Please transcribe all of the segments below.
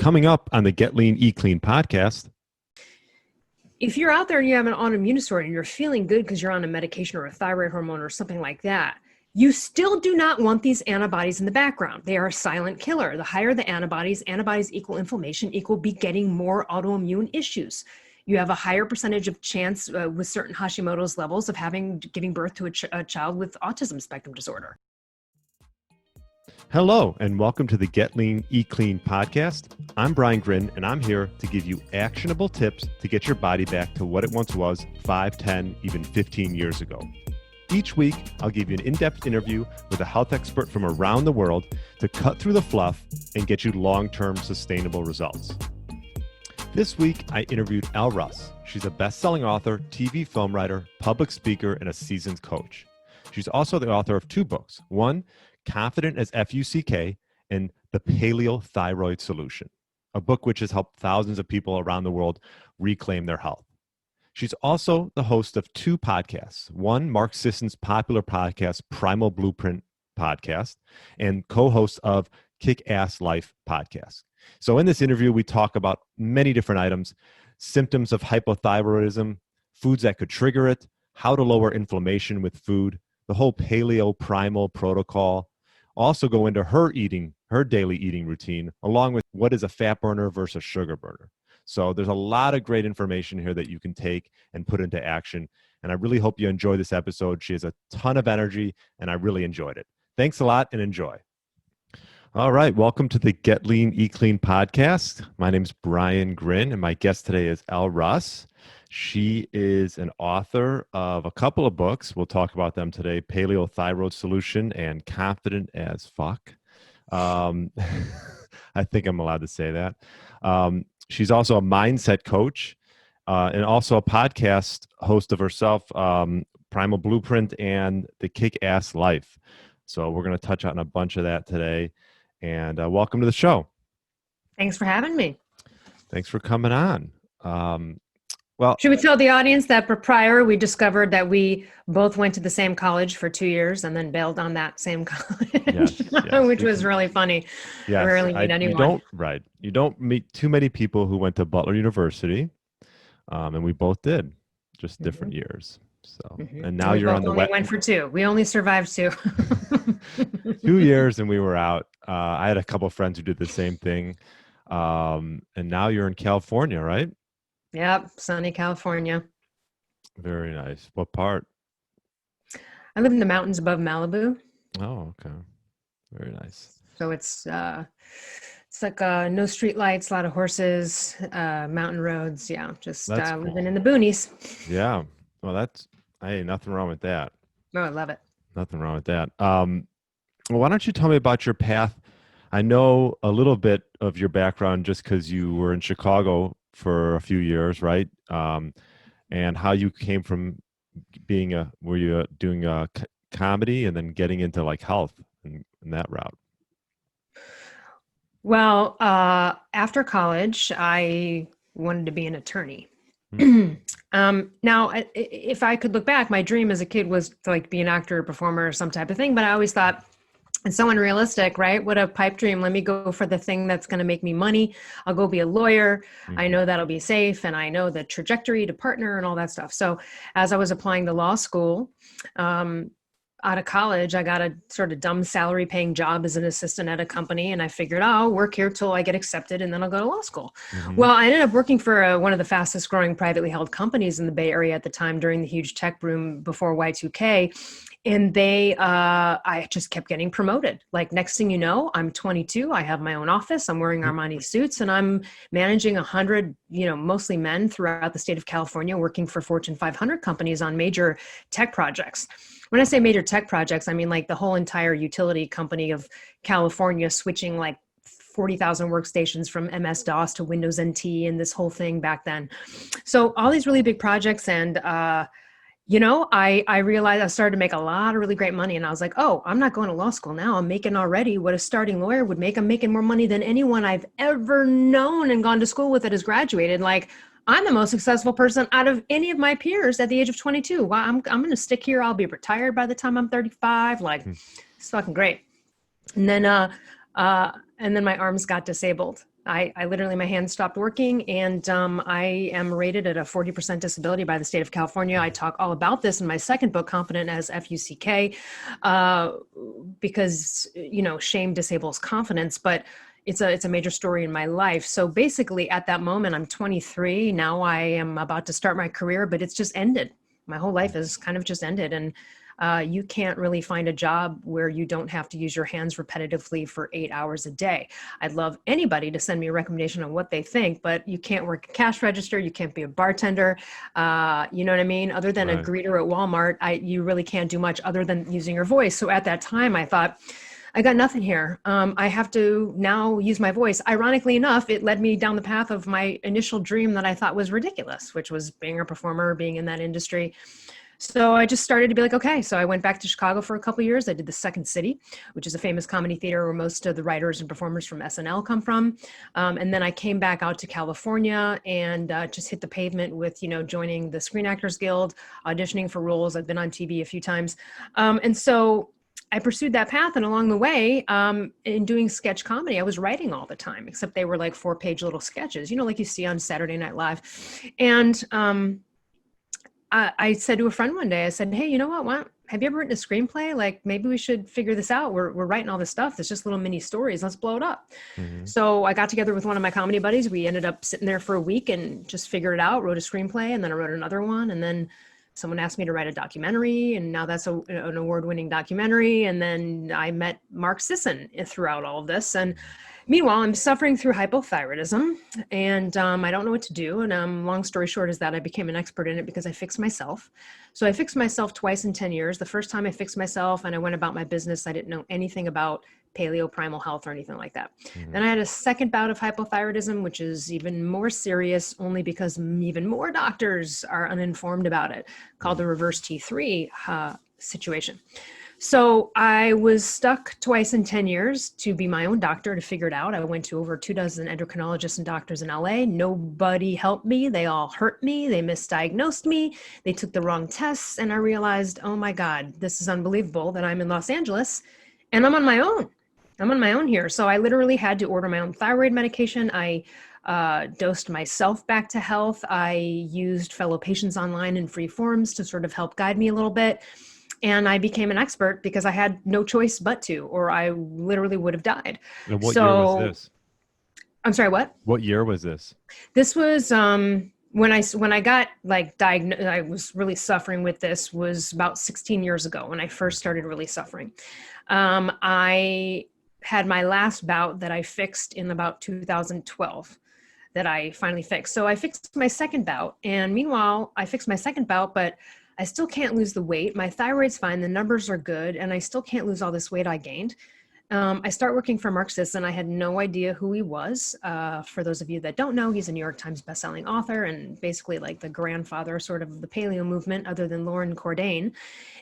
Coming up on the Get Lean, Eat Clean podcast. If you're out there and you have an autoimmune disorder and you're feeling good because you're on a medication or a thyroid hormone or something like that, you still do not want these antibodies in the background. They are a silent killer. The higher the antibodies equal inflammation, equal getting more autoimmune issues. You have a higher percentage of chance with certain Hashimoto's levels of giving birth to a child with autism spectrum disorder. Hello, and welcome to the Get Lean, Eat Clean podcast. I'm Brian Grin, and I'm here to give you actionable tips to get your body back to what it once was 5, 10, even 15 years ago. Each week, I'll give you an in-depth interview with a health expert from around the world to cut through the fluff and get you long-term sustainable results. This week, I interviewed Elle Russ. She's a best-selling author, TV film writer, public speaker, and a seasoned coach. She's also the author of 2 books. One, Confident as Fuck, and The Paleo Thyroid Solution, a book which has helped thousands of people around the world reclaim their health. She's also the host of 2 podcasts. One, Mark Sisson's popular podcast, Primal Blueprint podcast, and co-host of Kick-Ass Life podcast. So in this interview, we talk about many different items, symptoms of hypothyroidism, foods that could trigger it, how to lower inflammation with food, the whole Paleo Primal protocol. Also go into her daily eating routine, along with what is a fat burner versus sugar burner. So there's a lot of great information here that you can take and put into action. And I really hope you enjoy this episode. She has a ton of energy, and I really enjoyed it. Thanks a lot and enjoy. All right. Welcome to the Get Lean, Eat Clean podcast. My name is Brian Grin, and my guest today is Elle Russ. She is an author of a couple of books. We'll talk about them today, Paleo Thyroid Solution and Confident as Fuck. I think I'm allowed to say that. She's also a mindset coach and also a podcast host of herself, Primal Blueprint and the Kick-Ass Life. So we're going to touch on a bunch of that today. And welcome to the show. Thanks for having me. Thanks for coming on. Well, should we tell the audience that prior we discovered that we both went to the same college for 2 years and then bailed on that same college, yes. which was really funny. Yes, I rarely meet anyone. You don't meet too many people who went to Butler University, and we both did, just different years. So, and now you're on the web. We went for 2. We only survived 2. 2 years, and we were out. I had a couple of friends who did the same thing, and now you're in California, right? Yep, sunny California. Very nice. What part? I live in the mountains above Malibu. Oh, okay. Very nice. So it's like no street lights, a lot of horses, mountain roads. Yeah, just cool. Living in the boonies. Yeah. Well, nothing wrong with that. Oh, I love it. Nothing wrong with that. Well, why don't you tell me about your path? I know a little bit of your background just because you were in Chicago for a few years, right? And how you came from were you doing comedy and then getting into like health and that route? Well, after college, I wanted to be an attorney. Now, if I could look back, my dream as a kid was to like be an actor or performer or some type of thing, but I always thought, it's so unrealistic, right? What a pipe dream. Let me go for the thing that's going to make me money. I'll go be a lawyer. I know that'll be safe. And I know the trajectory to partner and all that stuff. So as I was applying to law school, out of college, I got a sort of dumb salary paying job as an assistant at a company. And I figured, I'll work here till I get accepted and then I'll go to law school. Well, I ended up working for one of the fastest growing privately held companies in the Bay Area at the time during the huge tech boom before Y2K. And I just kept getting promoted. Like next thing you know, I'm 22. I have my own office. I'm wearing Armani suits and I'm managing 100, mostly men throughout the state of California, working for Fortune 500 companies on major tech projects. When I say major tech projects, I mean like the whole entire utility company of California switching like 40,000 workstations from MS-DOS to Windows NT and this whole thing back then. So all these really big projects and, I realized I started to make a lot of really great money and I was like, oh, I'm not going to law school now. I'm making already what a starting lawyer would make. I'm making more money than anyone I've ever known and gone to school with that has graduated. Like I'm the most successful person out of any of my peers at the age of 22. Well, I'm going to stick here. I'll be retired by the time I'm 35. Like it's fucking great. And then my arms got disabled. I literally, my hands stopped working, and I am rated at a 40% disability by the state of California. I talk all about this in my second book, Confident as FUCK, because, shame disables confidence, but it's a major story in my life. So basically at that moment, I'm 23. Now I am about to start my career, but it's just ended. My whole life has kind of just ended. And you can't really find a job where you don't have to use your hands repetitively for 8 hours a day. I'd love anybody to send me a recommendation on what they think, but you can't work a cash register. You can't be a bartender. You know what I mean? Other than a greeter at Walmart, you really can't do much other than using your voice. So at that time I thought, I got nothing here. I have to now use my voice. Ironically enough, it led me down the path of my initial dream that I thought was ridiculous, which was being a performer, being in that industry. So I just started to be like, okay. So I went back to Chicago for a couple of years. I did the Second City, which is a famous comedy theater where most of the writers and performers from SNL come from. And then I came back out to California and just hit the pavement with, joining the Screen Actors Guild, auditioning for roles. I've been on TV a few times. And so I pursued that path, and along the way, in doing sketch comedy, I was writing all the time, except they were like 4-page little sketches, like you see on Saturday Night Live. And I said to a friend one day, I said, hey, you know what? Have you ever written a screenplay? Like, maybe we should figure this out. We're writing all this stuff. It's just little mini stories. Let's blow it up. Mm-hmm. So I got together with one of my comedy buddies. We ended up sitting there for a week and just figured it out, wrote a screenplay, and then I wrote another one. And then someone asked me to write a documentary, and now that's an award-winning documentary. And then I met Mark Sisson throughout all of this. And meanwhile, I'm suffering through hypothyroidism, and I don't know what to do. And long story short is that I became an expert in it because I fixed myself. So I fixed myself twice in 10 years. The first time I fixed myself and I went about my business, I didn't know anything about Paleo Primal Health or anything like that. Mm-hmm. Then I had a second bout of hypothyroidism, which is even more serious only because even more doctors are uninformed about it, called the reverse T3 situation. So I was stuck twice in 10 years to be my own doctor to figure it out. I went to over 24 endocrinologists and doctors in LA. Nobody helped me. They all hurt me. They misdiagnosed me. They took the wrong tests. And I realized, oh my God, this is unbelievable that I'm in Los Angeles and I'm on my own. I'm on my own here. So I literally had to order my own thyroid medication. I dosed myself back to health. I used fellow patients online in free forums to sort of help guide me a little bit. And I became an expert because I had no choice but to, or I literally would have died. And what year was this? I'm sorry, what? What year was this? This was when I got like diagnosed. I was really suffering with this was about 16 years ago when I first started really suffering. I had my last bout that I fixed in about 2012 that I finally fixed. So I fixed my second bout. And meanwhile, I fixed my second bout, but I still can't lose the weight. My thyroid's fine. The numbers are good. And I still can't lose all this weight I gained. I start working for Mark Sisson. I had no idea who he was. For those of you that don't know, he's a New York Times bestselling author and basically like the grandfather sort of the paleo movement other than Lauren Cordain.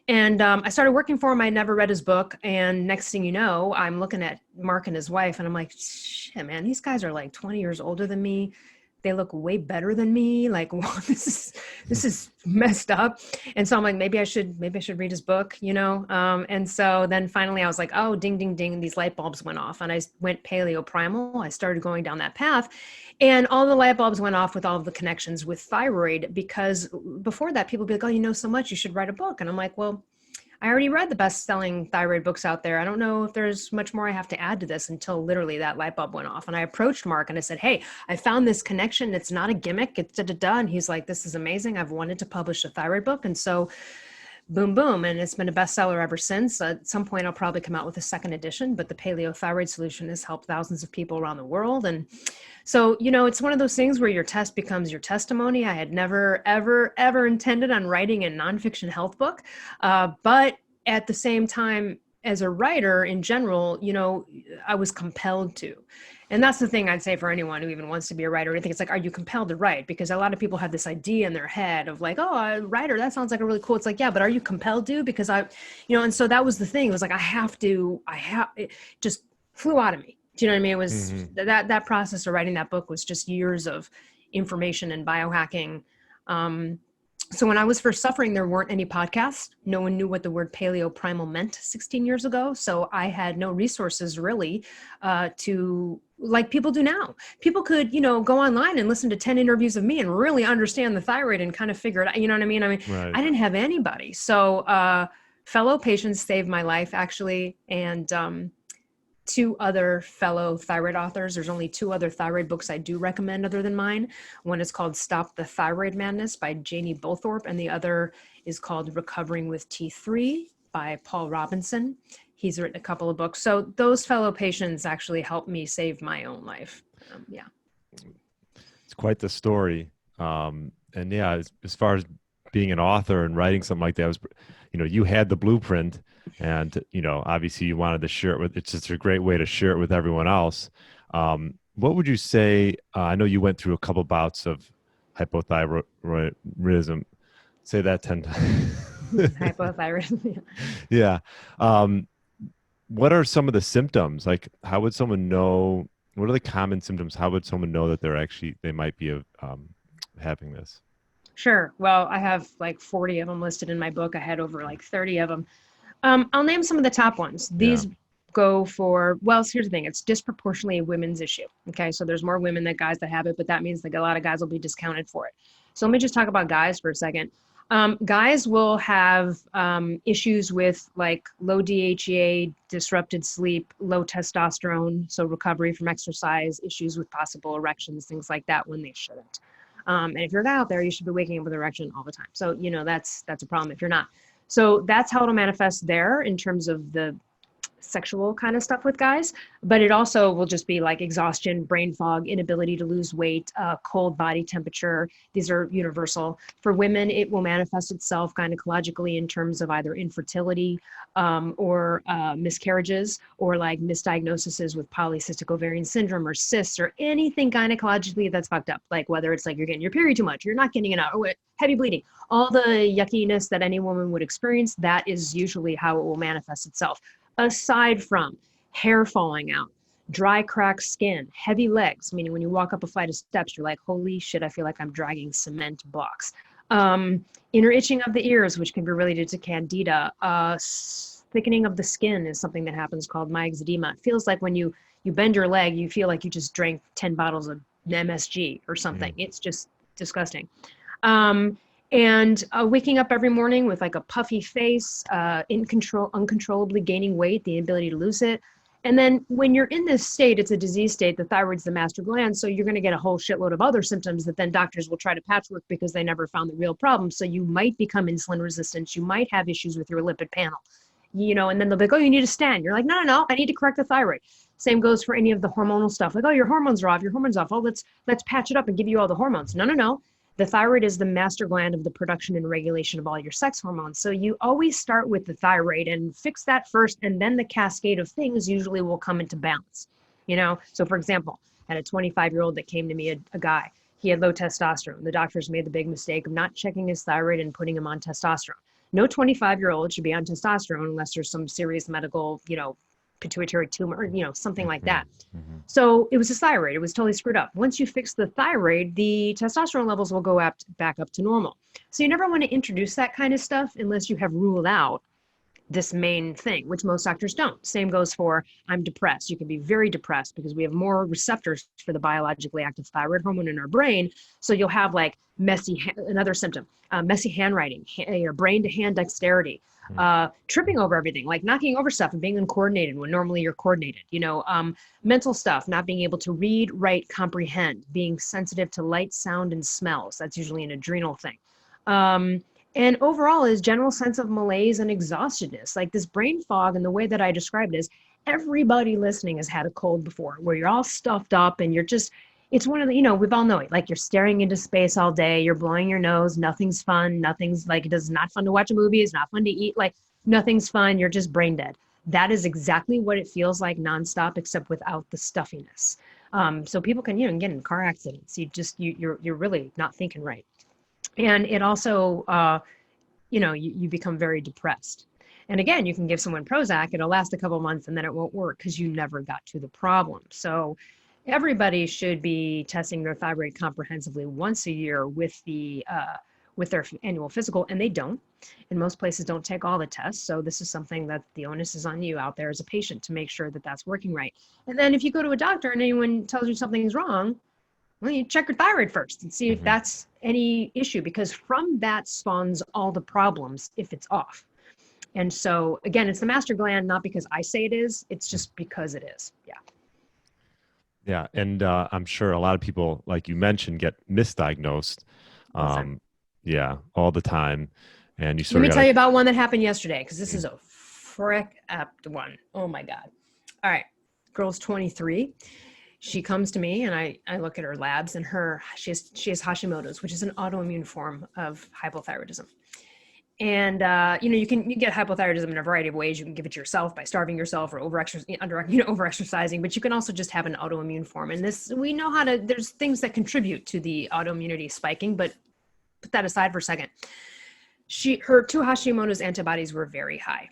And I started working for him. I never read his book. And next thing you know, I'm looking at Mark and his wife and I'm like, shit, man, these guys are like 20 years older than me. They look way better than me. Like, wow, this is messed up. And so I'm like, maybe I should read his book, And so then finally I was like, oh, ding, ding, ding. These light bulbs went off and I went Paleo Primal. I started going down that path and all the light bulbs went off with all of the connections with thyroid, because before that people would be like, oh, you know so much, you should write a book. And I'm like, well, I already read the best-selling thyroid books out there. I don't know if there's much more I have to add to this until literally that light bulb went off. And I approached Mark and I said, hey, I found this connection. It's not a gimmick. It's da-da-da. And he's like, this is amazing. I've wanted to publish a thyroid book. And so boom, boom. And it's been a bestseller ever since. At some point, I'll probably come out with a second edition, but the Paleo Thyroid Solution has helped thousands of people around the world. And so, it's one of those things where your test becomes your testimony. I had never, ever, ever intended on writing a nonfiction health book. But at the same time, as a writer in general, I was compelled to. And that's the thing I'd say for anyone who even wants to be a writer. I think it's like, are you compelled to write? Because a lot of people have this idea in their head of like, oh, a writer, that sounds like a really cool. It's like, yeah, but are you compelled to? Because and so that was the thing. It was like, it just flew out of me. Do you know what I mean? It was that process of writing that book was just years of information and biohacking. So when I was first suffering, there weren't any podcasts. No one knew what the word paleo primal meant 16 years ago. So I had no resources really to like people do now. People could, go online and listen to 10 interviews of me and really understand the thyroid and kind of figure it out. You know what I mean? Right. I didn't have anybody. So, fellow patients saved my life actually. And, two other fellow thyroid authors. There's only two other thyroid books I do recommend other than mine. One is called Stop the Thyroid Madness by Janie Bowthorpe, and the other is called Recovering with T3 by Paul Robinson. He's written a couple of books. So those fellow patients actually helped me save my own life. Yeah. It's quite the story. And yeah, as far as being an author and writing something like that, was, you had the blueprint, and obviously you wanted to share it with. It's just a great way to share it with everyone else. What would you say? I know you went through a couple bouts of hypothyroidism. Say that 10 times. Hypothyroidism. Yeah. What are some of the symptoms? Like, how would someone know? What are the common symptoms? How would someone know that they might be having this? Sure. Well, I have like 40 of them listed in my book. I had over like 30 of them. I'll name some of the top ones. These go for, well, here's the thing. It's disproportionately a women's issue. Okay. So there's more women than guys that have it, but that means like a lot of guys will be discounted for it. So let me just talk about guys for a second. Guys will have issues with like low DHEA, disrupted sleep, low testosterone, so recovery from exercise, issues with possible erections, things like that when they shouldn't. And if you're a guy out there, you should be waking up with erection all the time. So, that's a problem if you're not. So that's how it'll manifest there in terms of the sexual kind of stuff with guys, but it also will just be like exhaustion, brain fog, inability to lose weight, cold body temperature. These are universal. For women, it will manifest itself gynecologically in terms of either infertility or miscarriages, or like misdiagnoses with polycystic ovarian syndrome or cysts or anything gynecologically that's fucked up. Like whether it's like you're getting your period too much, you're not getting it out, or heavy bleeding, all the yuckiness that any woman would experience, that is usually how it will manifest itself. Aside from hair falling out, dry, cracked skin, heavy legs, meaning when you walk up a flight of steps, you're like, holy shit, I feel like I'm dragging cement blocks. Inner itching of the ears, which can be related to candida. Thickening of the skin is something that happens called myxedema. It feels like when you bend your leg, you feel like you just drank 10 bottles of MSG or something. It's just disgusting. And waking up every morning with like a puffy face, uncontrollably gaining weight, the inability to lose it. And then when you're in this state, it's a disease state, the thyroid's the master gland. So you're going to get a whole shitload of other symptoms that then doctors will try to patchwork because they never found the real problem. So you might become insulin resistant. You might have issues with your lipid panel, and then they'll be like, oh, you need a stent. You're like, no, I need to correct the thyroid. Same goes for any of the hormonal stuff. Like, oh, your hormones are off, your hormones off. Oh, let's patch it up and give you all the hormones. No. The thyroid is the master gland of the production and regulation of all your sex hormones. So you always start with the thyroid and fix that first, and then the cascade of things usually will come into balance. So for example, I had a 25-year-old that came to me, a guy. He had low testosterone. The doctors made the big mistake of not checking his thyroid and putting him on testosterone. No 25-year-old should be on testosterone unless there's some serious medical, pituitary tumor, something like that. So it was his thyroid. It was totally screwed up. Once you fix the thyroid, the testosterone levels will go back up to normal. So you never want to introduce that kind of stuff unless you have ruled out this main thing, which most doctors don't. Same goes for I'm depressed. You can be very depressed because we have more receptors for the biologically active thyroid hormone in our brain. So you'll have like another symptom, messy handwriting, your brain to hand dexterity, tripping over everything, like knocking over stuff and being uncoordinated when normally you're coordinated, mental stuff, not being able to read, write, comprehend, being sensitive to light, sound, and smells. That's usually an adrenal thing. And overall is general sense of malaise and exhaustionness. Like this brain fog, and the way that I described it is everybody listening has had a cold before where you're all stuffed up and you're just, it's one of the, we've all know it. Like you're staring into space all day, you're blowing your nose, nothing's fun, nothing's like, it's not fun to watch a movie, it's not fun to eat, like nothing's fun, you're just brain dead. That is exactly what it feels like nonstop, except without the stuffiness. So people can, get in car accidents. You're really not thinking right. And it also, you become very depressed. And again, you can give someone Prozac, it'll last a couple months and then it won't work because you never got to the problem. So everybody should be testing their thyroid comprehensively once a year with their annual physical, and they don't. And most places don't take all the tests. So this is something that the onus is on you out there as a patient to make sure that that's working right. And then if you go to a doctor and anyone tells you something's wrong, well, you check your thyroid first and see if that's any issue, because from that spawns all the problems if it's off. And so again, it's the master gland, not because I say it is, it's just because it is. Yeah. Yeah. And I'm sure a lot of people, like you mentioned, get misdiagnosed. Yeah, all the time. And you sort Let of me tell you about one that happened yesterday, because this is a frick apt one. Oh my God. All right. Girl's 23. She comes to me and I look at her labs, and she has Hashimoto's, which is an autoimmune form of hypothyroidism. And you get hypothyroidism in a variety of ways. You can give it to yourself by starving yourself or over-exercising, but you can also just have an autoimmune form. And this, we know there's things that contribute to the autoimmunity spiking, but put that aside for a second. Her 2 Hashimoto's antibodies were very high.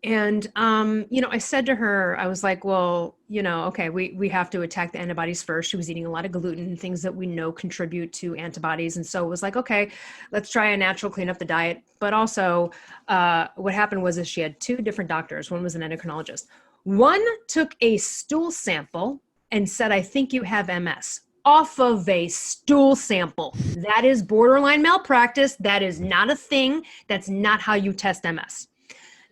And, I said to her, I was like, well, okay, we have to attack the antibodies first. She was eating a lot of gluten, things that we know contribute to antibodies. And so it was like, okay, let's try a natural, clean up the diet. But also what happened was she had 2 different doctors. One was an endocrinologist. One took a stool sample and said, I think you have MS. Off of a stool sample. That is borderline malpractice. That is not a thing. That's not how you test MS.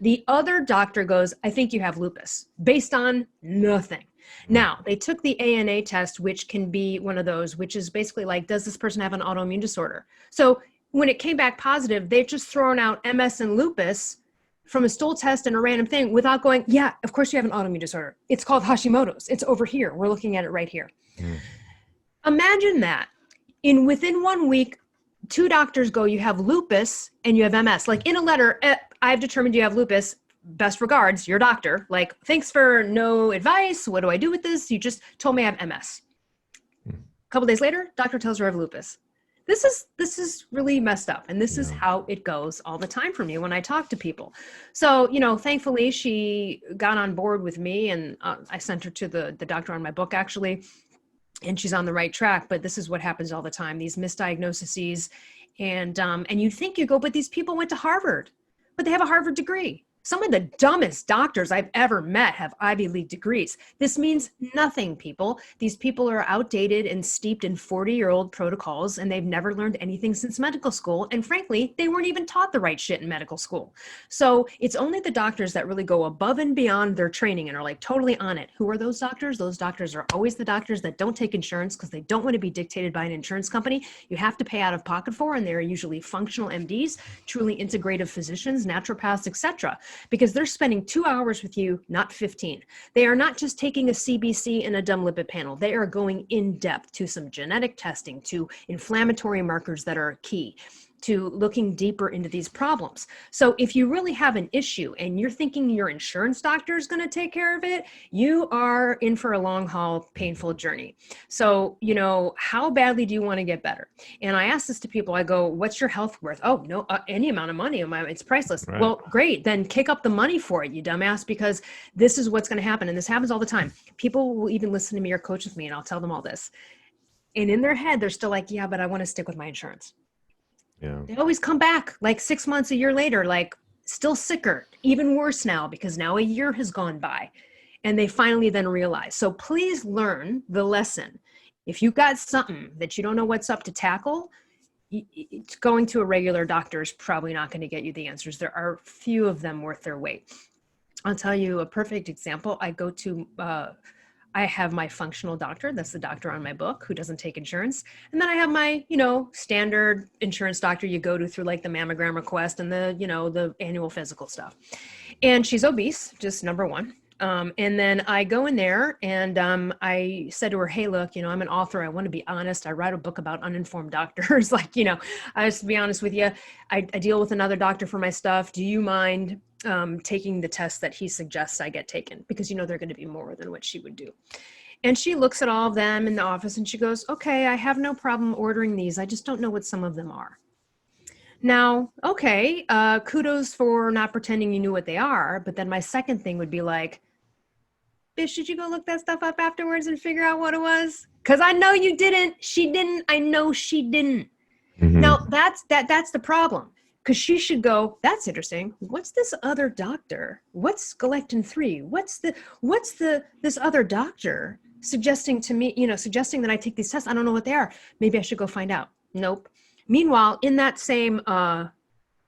The other doctor goes, I think you have lupus, based on nothing. Now, they took the ANA test, which can be one of those, which is basically like, does this person have an autoimmune disorder? So when it came back positive, they've just thrown out MS and lupus from a stool test and a random thing without going, yeah, of course you have an autoimmune disorder. It's called Hashimoto's. It's over here. We're looking at it right here. Imagine that. Within 1 week, 2 doctors go, you have lupus and you have MS. Like in a letter, I've determined you have lupus. Best regards, your doctor. Like, thanks for no advice. What do I do with this? You just told me I have MS. A couple days later, doctor tells her I have lupus. This is really messed up. And this is how it goes all the time for me when I talk to people. So, thankfully she got on board with me, and I sent her to the doctor on my book, actually. And she's on the right track, but this is what happens all the time. These misdiagnoses, and you think you go, but these people went to Harvard, but they have a Harvard degree. Some of the dumbest doctors I've ever met have Ivy League degrees. This means nothing, people. These people are outdated and steeped in 40-year-old protocols, and they've never learned anything since medical school. And frankly, they weren't even taught the right shit in medical school. So it's only the doctors that really go above and beyond their training and are like totally on it. Who are those doctors? Those doctors are always the doctors that don't take insurance because they don't want to be dictated by an insurance company. You have to pay out of pocket for, and they're usually functional MDs, truly integrative physicians, naturopaths, etc. Because they're spending 2 hours with you, not 15. They are not just taking a CBC and a dumb lipid panel. They are going in depth to some genetic testing, to inflammatory markers that are key, to looking deeper into these problems. So if you really have an issue and you're thinking your insurance doctor is going to take care of it, you are in for a long haul, painful journey. So, how badly do you want to get better? And I ask this to people. I go, what's your health worth? Oh, no, any amount of money. It's priceless. Right. Well, great. Then kick up the money for it, you dumbass, because this is what's going to happen. And this happens all the time. People will even listen to me or coach with me, and I'll tell them all this. And in their head, they're still like, yeah, but I want to stick with my insurance. Yeah. They always come back like 6 months, a year later, like still sicker, even worse now, because now a year has gone by, and they finally then realize. So please learn the lesson. If you've got something that you don't know what's up to tackle, going to a regular doctor is probably not going to get you the answers. There are few of them worth their weight. I'll tell you a perfect example. I have my functional doctor. That's the doctor on my book who doesn't take insurance. And then I have my, standard insurance doctor you go to through like the mammogram request and the annual physical stuff. And she's obese, just number one. And then I go in there and I said to her, hey, look, I'm an author. I want to be honest. I write a book about uninformed doctors. I just to be honest with you, I deal with another doctor for my stuff. Do you mind taking the test that he suggests I get taken? Because they're going to be more than what she would do. And she looks at all of them in the office and she goes, okay, I have no problem ordering these. I just don't know what some of them are. Now, okay, kudos for not pretending you knew what they are. But then my second thing would be like, bitch, did you go look that stuff up afterwards and figure out what it was? Because I know you didn't. She didn't. I know she didn't. Mm-hmm. Now, that's the problem. because she should go, that's interesting. What's this other doctor? What's galectin-3? What's this other doctor suggesting to me, suggesting that I take these tests? I don't know what they are. Maybe I should go find out. Nope. Meanwhile, in that same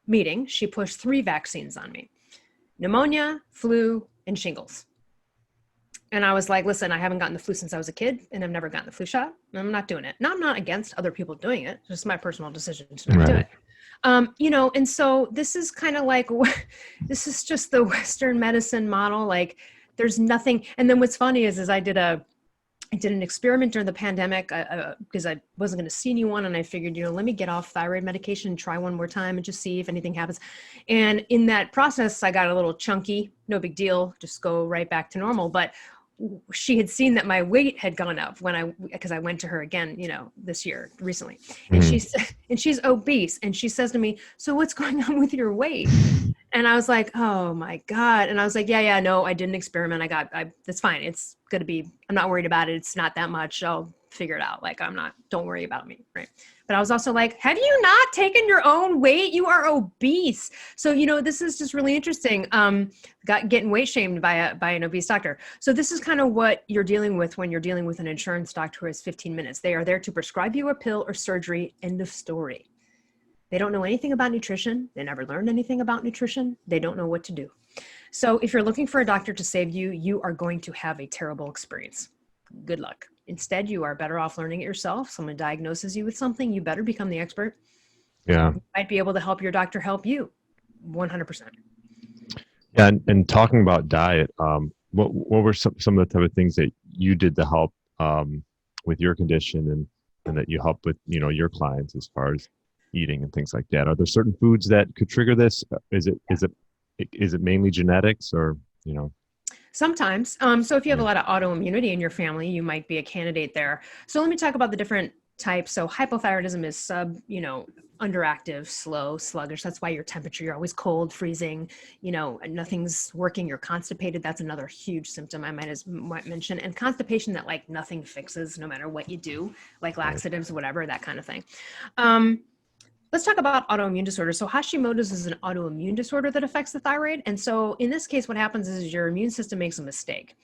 meeting, she pushed 3 vaccines on me: pneumonia, flu, and shingles. And I was like, listen, I haven't gotten the flu since I was a kid, and I've never gotten the flu shot. I'm not doing it. Now, I'm not against other people doing it. It's just my personal decision to not do it. And so this is kind of like, this is just the Western medicine model. Like, there's nothing. And then what's funny is I did an experiment during the pandemic because I wasn't going to see anyone. And I figured, let me get off thyroid medication and try one more time and just see if anything happens. And in that process, I got a little chunky, no big deal, just go right back to normal. But she had seen that my weight had gone up because I went to her again, this year recently, and she's obese, and she says to me, so what's going on with your weight? And I was like, oh my God. And I was like, yeah, no, I did an experiment. That's fine. It's going to be, I'm not worried about it. It's not that much. I'll figure it out. Like, don't worry about me. Right. But I was also like, have you not taken your own weight? You are obese. So, this is just really interesting. Getting weight shamed by an obese doctor. So this is kind of what you're dealing with when you're dealing with an insurance doctor who has 15 minutes. They are there to prescribe you a pill or surgery. End of story. They don't know anything about nutrition. They never learned anything about nutrition. They don't know what to do. So if you're looking for a doctor to save you, you are going to have a terrible experience. Good luck. Instead, you are better off learning it yourself. Someone diagnoses you with something, you better become the expert. Yeah. You might be able to help your doctor help you 100%. Yeah. And talking about diet, what were some of the type of things that you did to help with your condition and that you help with, your clients as far as eating and things like that? Are there certain foods that could trigger this? Is it mainly genetics or, Sometimes. So if you have a lot of autoimmunity in your family, you might be a candidate there. So let me talk about the different types. So hypothyroidism is underactive, slow, sluggish. That's why your temperature, you're always cold, freezing, nothing's working. You're constipated. That's another huge symptom I might mention. And constipation that like nothing fixes no matter what you do, like laxatives, whatever, that kind of thing. Let's talk about autoimmune disorders. So Hashimoto's is an autoimmune disorder that affects the thyroid. And so in this case, what happens is your immune system makes a mistake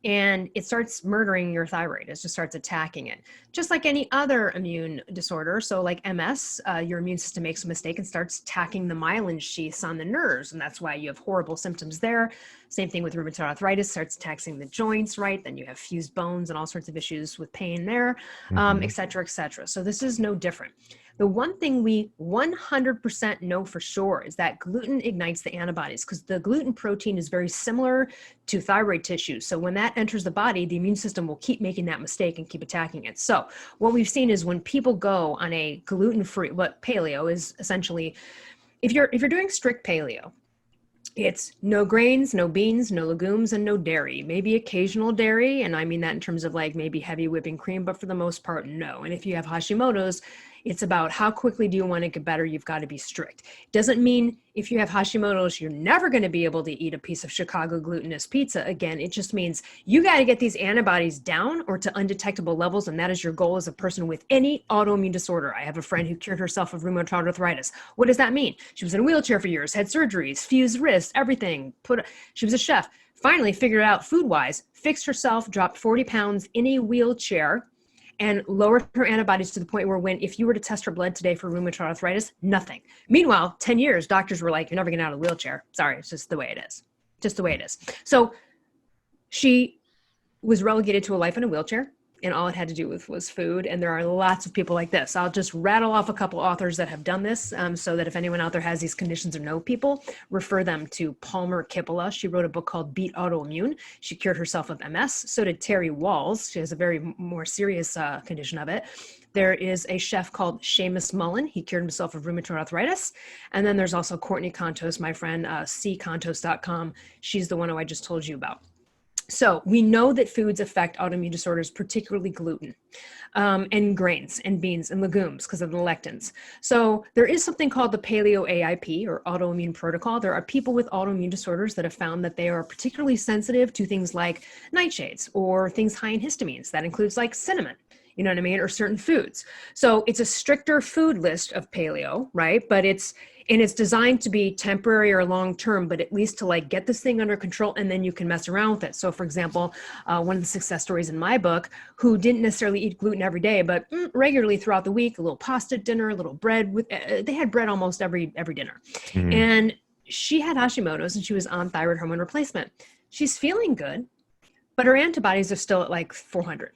and it starts murdering your thyroid. It just starts attacking it. Just like any other immune disorder. So like MS, your immune system makes a mistake and starts attacking the myelin sheaths on the nerves. And that's why you have horrible symptoms there. Same thing with rheumatoid arthritis, starts taxing the joints, right? Then you have fused bones and all sorts of issues with pain there, et cetera, et cetera. So this is no different. The one thing we 100% know for sure is that gluten ignites the antibodies because the gluten protein is very similar to thyroid tissue. So when that enters the body, the immune system will keep making that mistake and keep attacking it. So what we've seen is when people go on a gluten-free, what paleo is essentially, if you're doing strict paleo, it's no grains, no beans, no legumes, and no dairy. Maybe occasional dairy, and I mean that in terms of like maybe heavy whipping cream, but for the most part, no. And if you have Hashimoto's, it's about how quickly do you want to get better? You've got to be strict. It doesn't mean if you have Hashimoto's, you're never going to be able to eat a piece of Chicago glutinous pizza again. It just means you got to get these antibodies down or to undetectable levels, and that is your goal as a person with any autoimmune disorder. I have a friend who cured herself of rheumatoid arthritis. What does that mean? She was in a wheelchair for years, had surgeries, fused wrists, everything. She was a chef. Finally figured out food-wise, fixed herself, dropped 40 pounds in a wheelchair, and lowered her antibodies to the point where if you were to test her blood today for rheumatoid arthritis, nothing. Meanwhile, 10 years, doctors were like, you're never getting out of the wheelchair. Sorry, it's just the way it is. Just the way it is. So she was relegated to a life in a wheelchair, and all it had to do with was food. And there are lots of people like this. I'll just rattle off a couple authors that have done this so that if anyone out there has these conditions or know people, refer them to Palmer Kippola. She wrote a book called Beat Autoimmune. She cured herself of MS. So did Terry Walls. She has a very more serious condition of it. There is a chef called Seamus Mullen. He cured himself of rheumatoid arthritis. And then there's also Courtney Contos, my friend, ccontos.com. She's the one who I just told you about. So we know that foods affect autoimmune disorders, particularly gluten and grains and beans and legumes because of the lectins. So there is something called the Paleo AIP or autoimmune protocol. There are people with autoimmune disorders that have found that they are particularly sensitive to things like nightshades or things high in histamines. That includes like cinnamon. you know what I mean? Or certain foods. So it's a stricter food list of paleo, right? But it's designed to be temporary or long-term, but at least to like get this thing under control, and then you can mess around with it. So for example, one of the success stories in my book, who didn't necessarily eat gluten every day, but regularly throughout the week, a little pasta at dinner, a little bread with, they had bread almost every dinner. Mm-hmm. And she had Hashimoto's and she was on thyroid hormone replacement. She's feeling good, but her antibodies are still at like 400.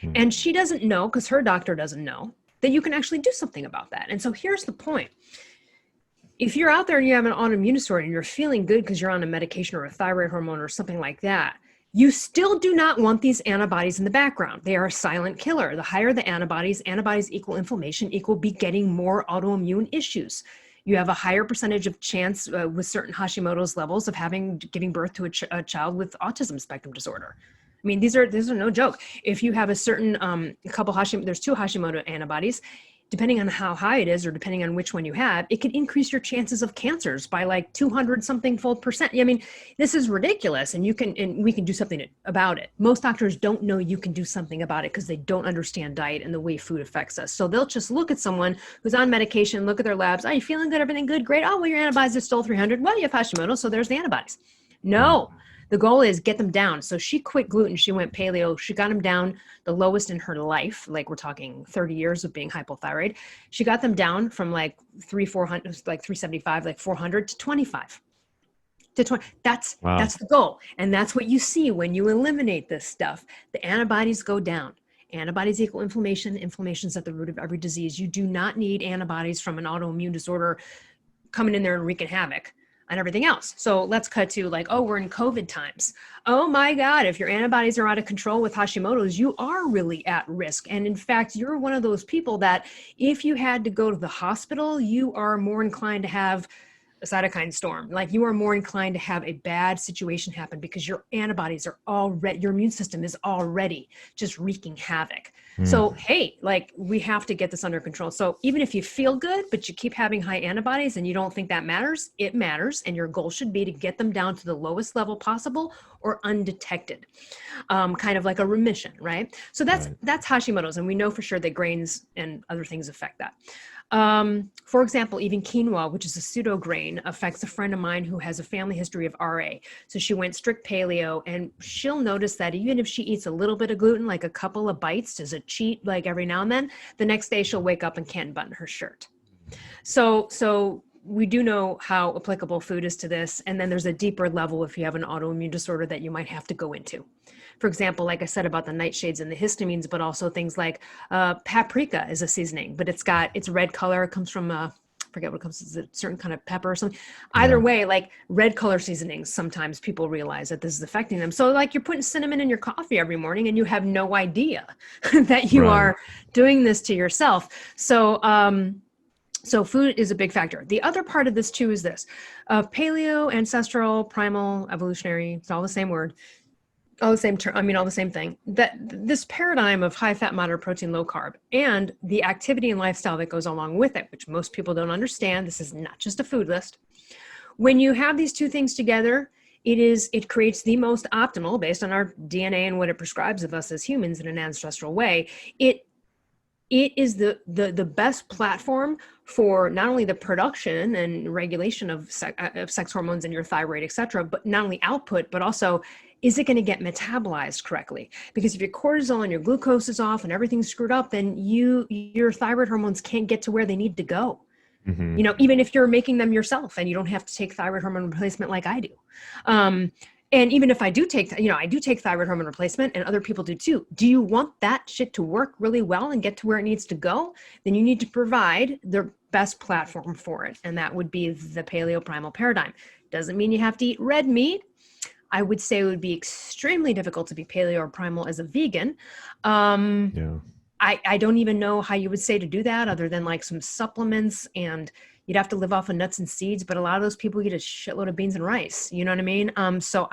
Mm-hmm. And she doesn't know, because her doctor doesn't know, that you can actually do something about that. And so here's the point. If you're out there and you have an autoimmune disorder and you're feeling good because you're on a medication or a thyroid hormone or something like that, you still do not want these antibodies in the background. They are a silent killer. The higher the antibodies equal inflammation, equal be getting more autoimmune issues. You have a higher percentage of chance with certain Hashimoto's levels of giving birth to a child with autism spectrum disorder. I mean, these are no joke. If you have a certain there's 2 Hashimoto antibodies, depending on how high it is, or depending on which one you have, it could increase your chances of cancers by like 200 something fold percent. I mean, this is ridiculous, and we can do something about it. Most doctors don't know you can do something about it because they don't understand diet and the way food affects us. So they'll just look at someone who's on medication, look at their labs. Are you feeling good? Everything good? Great. Oh, well, your antibodies are still 300. Well, you have Hashimoto, so there's the antibodies. No. The goal is get them down. So she quit gluten. She went paleo. She got them down the lowest in her life. Like we're talking 30 years of being hypothyroid. She got them down from like 400, like 375, like 400 to 25 to 20. That's the goal. And that's what you see when you eliminate this stuff. The antibodies go down. Antibodies equal inflammation. Inflammation's at the root of every disease. You do not need antibodies from an autoimmune disorder coming in there and wreaking havoc on everything else. So let's cut to like, oh, we're in COVID times. Oh my God, if your antibodies are out of control with Hashimoto's, you are really at risk. And in fact, you're one of those people that if you had to go to the hospital, you are more inclined to have a cytokine storm. Like you are more inclined to have a bad situation happen because your antibodies are already, your immune system is already just wreaking havoc. So, hey, like we have to get this under control. So even if you feel good, but you keep having high antibodies and you don't think that matters, it matters. And your goal should be to get them down to the lowest level possible or undetected, kind of like a remission, right? So that's Hashimoto's. And we know for sure that grains and other things affect that. For example, even quinoa, which is a pseudo grain, affects a friend of mine who has a family history of RA. So she went strict paleo, and she'll notice that even if she eats a little bit of gluten, like a couple of bites as a cheat, like every now and then, the next day she'll wake up and can't button her shirt. So we do know how applicable food is to this. And then there's a deeper level if you have an autoimmune disorder that you might have to go into. For example, like I said about the nightshades and the histamines, but also things like paprika is a seasoning, but it's red color. It comes from, I forget what it comes, is a certain kind of pepper or something. Either way, like red color seasonings, sometimes people realize that this is affecting them. So like you're putting cinnamon in your coffee every morning and you have no idea that you are doing this to yourself. So food is a big factor. The other part of this too is this, paleo, ancestral, primal, evolutionary, it's all the same word, all the same term, all the same thing. That this paradigm of high fat, moderate protein, low carb, and the activity and lifestyle that goes along with it, which most people don't understand. This is not just a food list. When you have these two things together, it creates the most optimal, based on our DNA and what it prescribes of us as humans in an ancestral way. It is the best platform for not only the production and regulation of sex hormones in your thyroid, et cetera, but not only output, but also, is it going to get metabolized correctly? Because if your cortisol and your glucose is off and everything's screwed up, then your thyroid hormones can't get to where they need to go. You know, even if you're making them yourself and you don't have to take thyroid hormone replacement like I do. And even if I do take, I do take thyroid hormone replacement and other people do too. Do you want that shit to work really well and get to where it needs to go? Then you need to provide the best platform for it. And that would be the Paleo Primal paradigm. Doesn't mean you have to eat red meat. I would say it would be extremely difficult to be paleo or primal as a vegan. I don't even know how you would say to do that other than like some supplements, and you'd have to live off of nuts and seeds, but a lot of those people eat a shitload of beans and rice, you know what I mean? So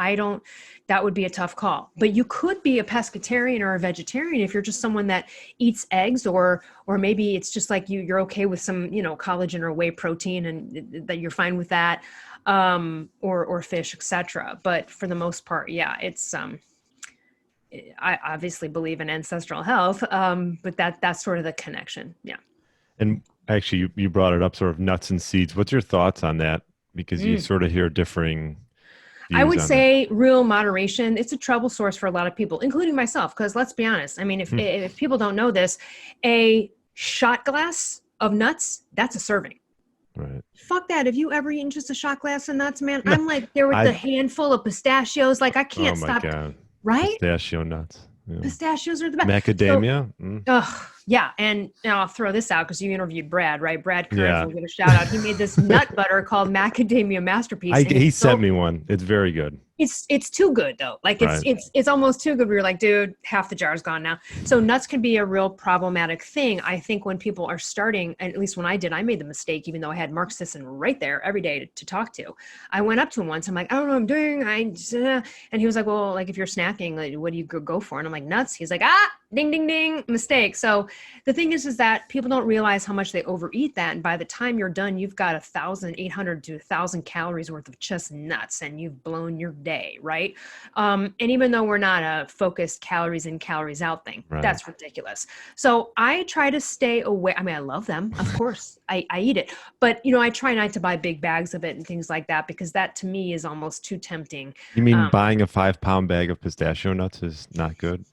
that would be a tough call. But you could be a pescatarian or a vegetarian if you're just someone that eats eggs, or maybe it's just like you're okay with some, collagen or whey protein and that you're fine with that, or fish, etc. But for the most part, yeah, I obviously believe in ancestral health, but that's sort of the connection. Yeah. And actually, you brought it up, sort of nuts and seeds. What's your thoughts on that? Because you sort of hear differing I views would on that. say real moderation. It's a trouble source for a lot of people, including myself, because let's be honest. I mean, if people don't know this, a shot glass of nuts, that's a serving. Right. Fuck that. Have you ever eaten just a shot glass of nuts, man? I'm like there with the handful of pistachios. Like I can't stop. God. Right? Pistachio nuts. Yeah. Pistachios are the best. Macadamia. Yeah. And now I'll throw this out because you interviewed Brad, right? Brad Kearns, will give a shout out. He made this nut butter called Macadamia Masterpiece. He sent me one. It's very good. It's too good though. Like it's almost too good. We were like, dude, half the jar's gone now. So nuts can be a real problematic thing. I think when people are starting, and at least when I did, I made the mistake, even though I had Mark Sisson right there every day to talk to. I went up to him once. I'm like, I don't know what I'm doing. And he was like, well, like if you're snacking, like, what do you go for? And I'm like, nuts. He's like, ding, ding, ding, mistake. So the thing is that people don't realize how much they overeat that. And by the time you're done, you've got 1,800 to 1,000 calories worth of just nuts and you've blown your day, right? And even though we're not a focused calories in, calories out thing, that's ridiculous. So I try to stay away. I mean, I love them, of course. I eat it, but I try not to buy big bags of it and things like that, because that to me is almost too tempting. You mean buying a 5-pound bag of pistachio nuts is not good?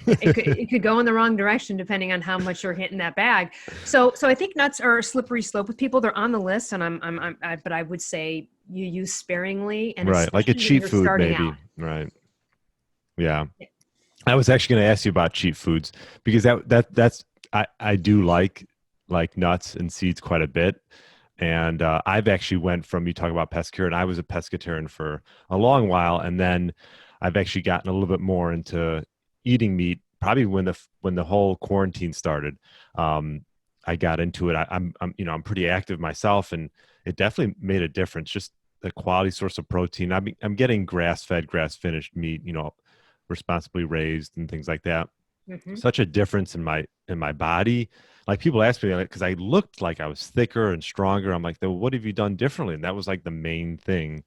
it could go in the wrong direction depending on how much you're hitting that bag. So I think nuts are a slippery slope with people. They're on the list, and but I would say you use sparingly, and like a cheat food maybe. Out. Right. Yeah. I was actually going to ask you about cheat foods, because that's I do like nuts and seeds quite a bit. And I've actually went from, you talk about pescatarian, I was a pescatarian for a long while, and then I've actually gotten a little bit more into eating meat, probably when the whole quarantine started. I got into it. I'm pretty active myself, and it definitely made a difference. Just the quality source of protein. I'm getting grass-fed, grass-finished meat, responsibly raised and things like that. Mm-hmm. Such a difference in my body. Like people ask me, because I looked like I was thicker and stronger. I'm like, well, what have you done differently? And that was like the main thing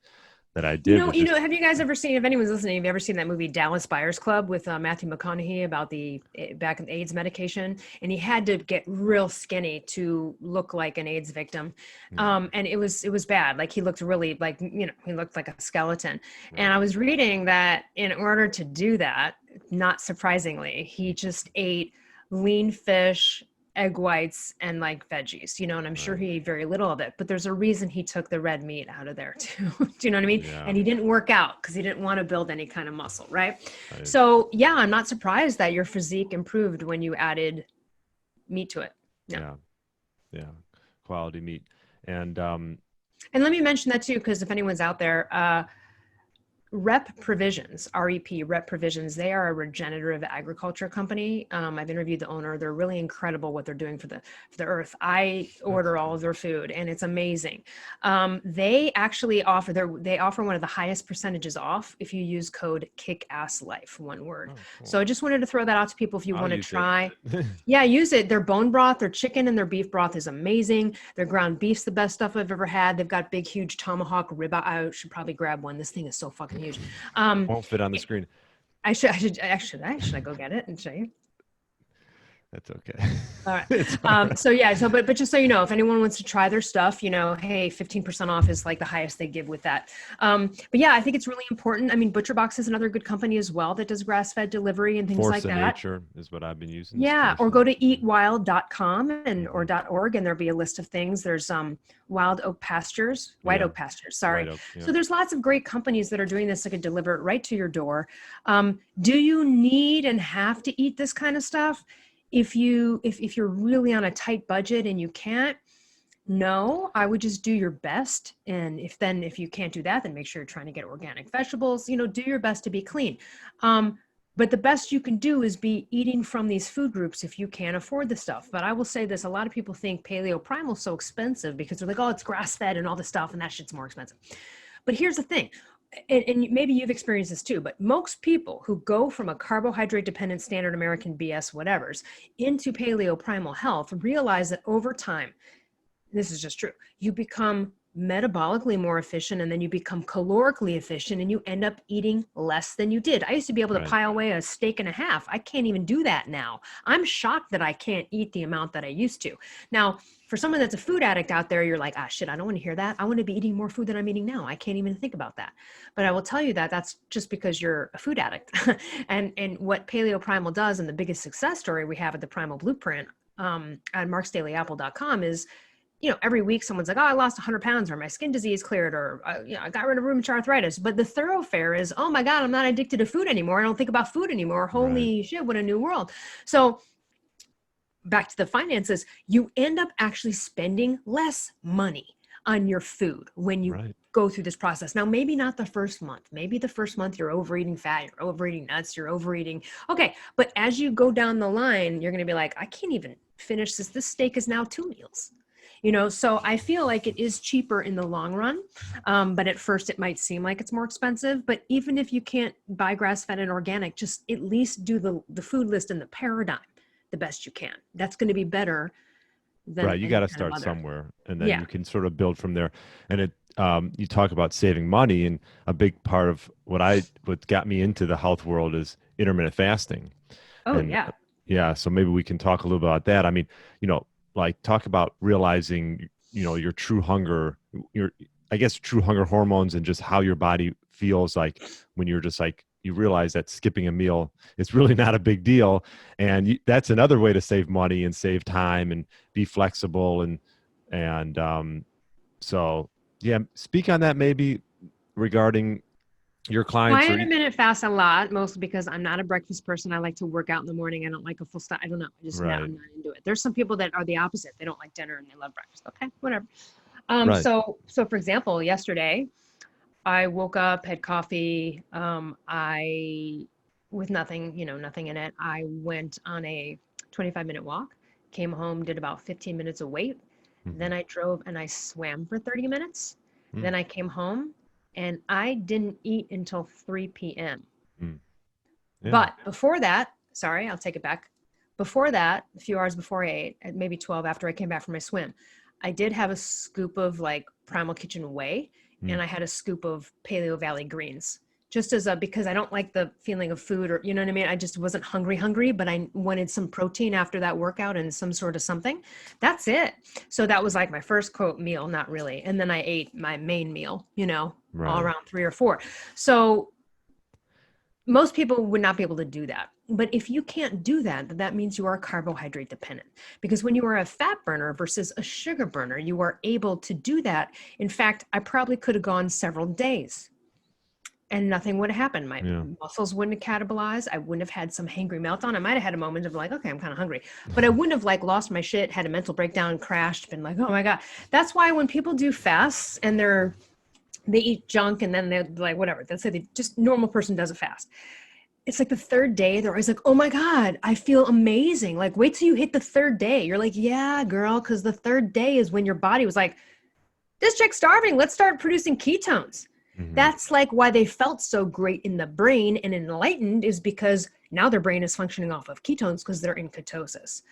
that I did. Have you guys ever seen, if anyone's listening, have you ever seen that movie Dallas Buyers Club with Matthew McConaughey about back in AIDS medication? And he had to get real skinny to look like an AIDS victim. And it was bad. Like he looked really like, he looked like a skeleton. Right. And I was reading that in order to do that, not surprisingly, he just ate lean fish, egg whites, and like veggies, and I'm sure he ate very little of it, but there's a reason he took the red meat out of there too. Do you know what I mean? Yeah. And he didn't work out because he didn't want to build any kind of muscle, right? So yeah, I'm not surprised that your physique improved when you added meat to it. Yeah. Quality meat. And let me mention that too, because if anyone's out there, Rep Provisions, REP, Rep Provisions, they are a regenerative agriculture company. I've interviewed the owner. They're really incredible what they're doing for the earth. I order all of their food and it's amazing. They actually offer one of the highest percentages off if you use code KICKASSLIFE, one word. Oh, cool. So I just wanted to throw that out to people if you want to try. Yeah, use it. Their bone broth, their chicken and their beef broth is amazing. Their ground beef's the best stuff I've ever had. They've got big, huge tomahawk ribeye. I should probably grab one. This thing is so fucking huge. Won't fit on the screen. Should I go get it and show you? That's okay. All right. But just so you know, if anyone wants to try their stuff, hey, 15% off is like the highest they give with that. But yeah, I think it's really important. I mean, ButcherBox is another good company as well that does grass-fed delivery and things like that. Force of Nature is what I've been using. Yeah. Or go to eatwild.com or .org and there'll be a list of things. There's Wild Oak Pastures, White Oak Pastures, sorry. White Oak, yeah. So there's lots of great companies that are doing this that can deliver it right to your door. Do you need and have to eat this kind of stuff? If you're really on a tight budget and you can't, no, I would just do your best. And if you can't do that, then make sure you're trying to get organic vegetables, do your best to be clean. But the best you can do is be eating from these food groups if you can't afford the stuff. But I will say this, a lot of people think Paleo Primal is so expensive because they're like, oh, it's grass-fed and all this stuff and that shit's more expensive. But here's the thing. And maybe you've experienced this too, but most people who go from a carbohydrate dependent standard American BS whatevers into Paleo Primal Health realize that over time, this is just true, you become metabolically more efficient, and then you become calorically efficient, and you end up eating less than you did. I used to be able to Right. pile away a steak and a half. I can't even do that now. I'm shocked that I can't eat the amount that I used to. Now, for someone that's a food addict out there, you're like, ah, shit, I don't want to hear that. I want to be eating more food than I'm eating now. I can't even think about that. But I will tell you that that's just because you're a food addict. and what Paleo Primal does, and the biggest success story we have at the Primal Blueprint at marksdailyapple.com is, every week someone's like, oh, I lost 100 pounds, or my skin disease cleared, or, I got rid of rheumatoid arthritis. But the thoroughfare is, oh my God, I'm not addicted to food anymore. I don't think about food anymore. Holy shit, what a new world. So back to the finances, you end up actually spending less money on your food when you go through this process. Now, maybe not the first month. Maybe the first month you're overeating fat, you're overeating nuts, you're overeating. Okay. But as you go down the line, you're going to be like, I can't even finish this. This steak is now 2 meals. So I feel like it is cheaper in the long run. But at first it might seem like it's more expensive, but even if you can't buy grass-fed and organic, just at least do the food list and the paradigm the best you can. That's going to be better than Right. You got to start somewhere, and then you can sort of build from there. And you talk about saving money, and a big part of what got me into the health world is intermittent fasting. Oh, and, yeah. So maybe we can talk a little bit about that. I mean, like talk about realizing, your true hunger, true hunger hormones, and just how your body feels like when you're just like, you realize that skipping a meal is really not a big deal. And that's another way to save money and save time and be flexible. So yeah, speak on that maybe regarding your clients. I intermittent fast a lot, mostly because I'm not a breakfast person. I like to work out in the morning. I don't like a full stop. I don't know. I'm not into it. There's some people that are the opposite. They don't like dinner and they love breakfast. Okay, whatever. So for example, yesterday I woke up, had coffee. With nothing in it. I went on a 25-minute walk, came home, did about 15 minutes of weight. Mm-hmm. Then I drove and I swam for 30 minutes. Mm. Then I came home and I didn't eat until 3 p.m. Mm. Yeah. But before that, sorry, I'll take it back. Before that, a few hours before I ate, at maybe 12 after I came back from my swim, I did have a scoop of like Primal Kitchen whey. And I had a scoop of Paleo Valley greens, just because I don't like the feeling of food, or, you know what I mean? I just wasn't hungry, but I wanted some protein after that workout and some sort of something. That's it. So that was like my first quote meal, not really. And then I ate my main meal, all around 3 or 4. So most people would not be able to do that. But if you can't do that, that means you are carbohydrate dependent. Because when you are a fat burner versus a sugar burner, you are able to do that. In fact, I probably could have gone several days and nothing would have happened. My muscles wouldn't have catabolized. I wouldn't have had some hangry meltdown. I might have had a moment of like, okay, I'm kind of hungry. But I wouldn't have like lost my shit, had a mental breakdown, crashed, been like, oh my God. That's why when people do fasts and they eat junk and then they're like, whatever, let's say just normal person does a fast. It's like the third day, they're always like, oh my God, I feel amazing. Like, wait till you hit the third day. You're like, yeah, girl, because the third day is when your body was like, this chick's starving. Let's start producing ketones. Mm-hmm. That's like why they felt so great in the brain and enlightened, is because now their brain is functioning off of ketones because they're in ketosis.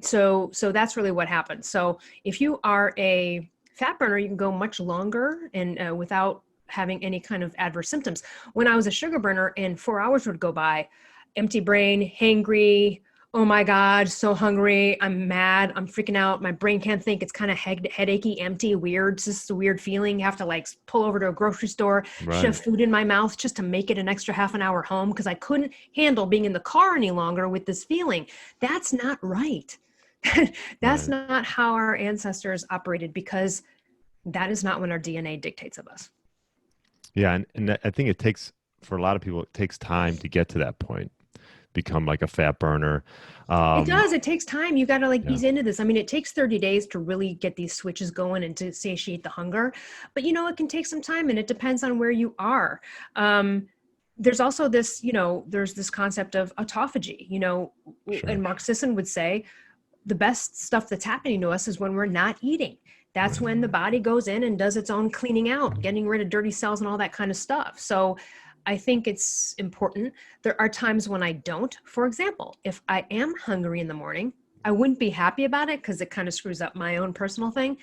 So that's really what happens. So if you are a fat burner, you can go much longer and without having any kind of adverse symptoms. When I was a sugar burner and 4 hours would go by, empty brain, hangry, oh my God, so hungry, I'm mad, I'm freaking out, my brain can't think, it's kind of headachy, empty, weird, it's just a weird feeling. You have to like pull over to a grocery store, shove food in my mouth just to make it an extra half an hour home because I couldn't handle being in the car any longer with this feeling. That's not right. That's not how our ancestors operated, because that is not what our DNA dictates of us. Yeah. And I think it takes, for a lot of people, it takes time to get to that point, become like a fat burner. It does. It takes time. You got to ease into this. I mean, it takes 30 days to really get these switches going and to satiate the hunger, but it can take some time, and it depends on where you are. There's also this, there's this concept of autophagy, and Mark Sisson would say the best stuff that's happening to us is when we're not eating. That's when the body goes in and does its own cleaning out, getting rid of dirty cells and all that kind of stuff. So I think it's important. There are times when I don't. For example, if I am hungry in the morning, I wouldn't be happy about it because it kind of screws up my own personal thing.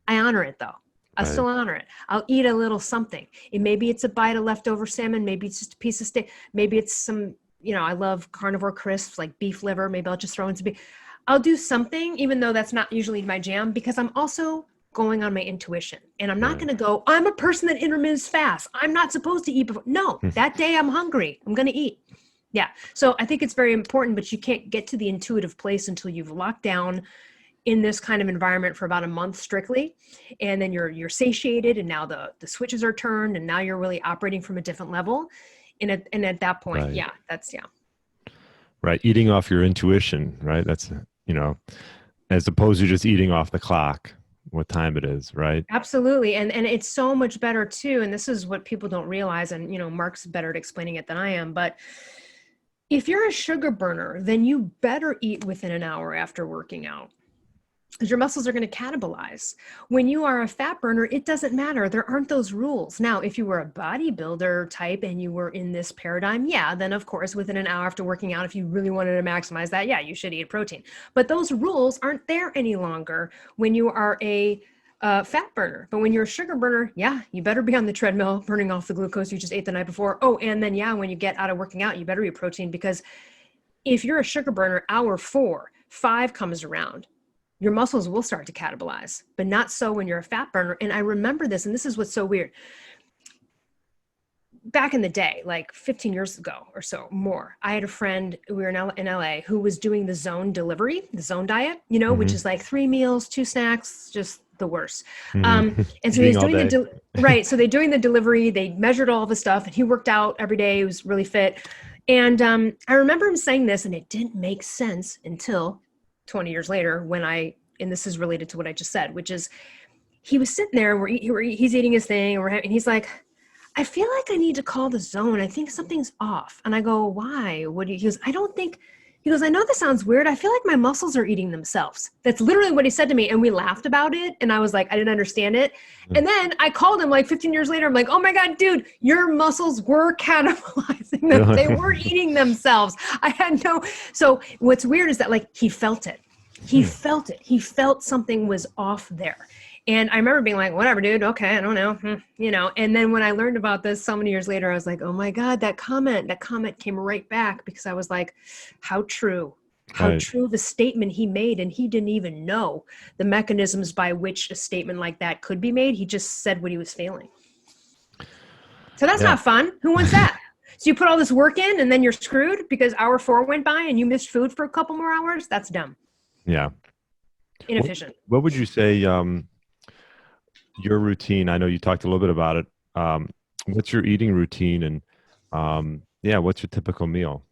I honor it though. I'll still honor it. I'll eat a little something. Maybe it's a bite of leftover salmon. Maybe it's just a piece of steak. Maybe it's some, I love carnivore crisps like beef liver. Maybe I'll just throw in some beef. I'll do something, even though that's not usually my jam, because I'm also going on my intuition. And I'm not going to go, I'm a person that intermittents fast. I'm not supposed to eat before. No, that day I'm hungry. I'm going to eat. Yeah. So I think it's very important, but you can't get to the intuitive place until you've locked down in this kind of environment for about a month strictly. And then you're satiated, and now the switches are turned, and now you're really operating from a different level. And at that point, Right. Eating off your intuition, right? That's, as opposed to just eating off the clock, what time it is, right? Absolutely. And it's so much better too. And this is what people don't realize. And, Mark's better at explaining it than I am. But if you're a sugar burner, then you better eat within an hour after working out, because your muscles are going to catabolize. When you are a fat burner, it doesn't matter. There aren't those rules. Now, if you were a bodybuilder type and you were in this paradigm, then of course, within an hour after working out, if you really wanted to maximize that, you should eat protein. But those rules aren't there any longer when you are a fat burner. But when you're a sugar burner, you better be on the treadmill burning off the glucose you just ate the night before. Oh, and then when you get out of working out, you better eat protein, because if you're a sugar burner, hour 4, 5 comes around, your muscles will start to catabolize, but not so when you're a fat burner. And I remember this, and this is what's so weird. Back in the day, like 15 years ago or so more, I had a friend, we were in LA, who was doing the zone delivery, the zone diet, which is like 3 meals, 2 snacks, just the worst. And so he was doing so they're doing the delivery, they measured all the stuff, and he worked out every day. He was really fit. And I remember him saying this, and it didn't make sense until 20 years later and this is related to what I just said, which is he was sitting there where he's eating his thing, and he's like, I feel like I need to call the zone. I think something's off. And I go, why? He goes, I know this sounds weird. I feel like my muscles are eating themselves. That's literally what he said to me. And we laughed about it. And I was like, I didn't understand it. And then I called him like 15 years later. I'm like, oh my God, dude, your muscles were cannibalizing them. They were eating themselves. So what's weird is that he felt it. He felt it. He felt something was off there. And I remember being like, whatever, dude. Okay. I don't know. And then when I learned about this so many years later, I was like, oh my God, that comment came right back, because I was like, how true the statement he made. And he didn't even know the mechanisms by which a statement like that could be made. He just said what he was feeling. So that's not fun. Who wants that? So you put all this work in, and then you're screwed because hour 4 went by and you missed food for a couple more hours. That's dumb. Yeah. Inefficient. What would you say, your routine? I know you talked a little bit about it. What's your eating routine, and what's your typical meal?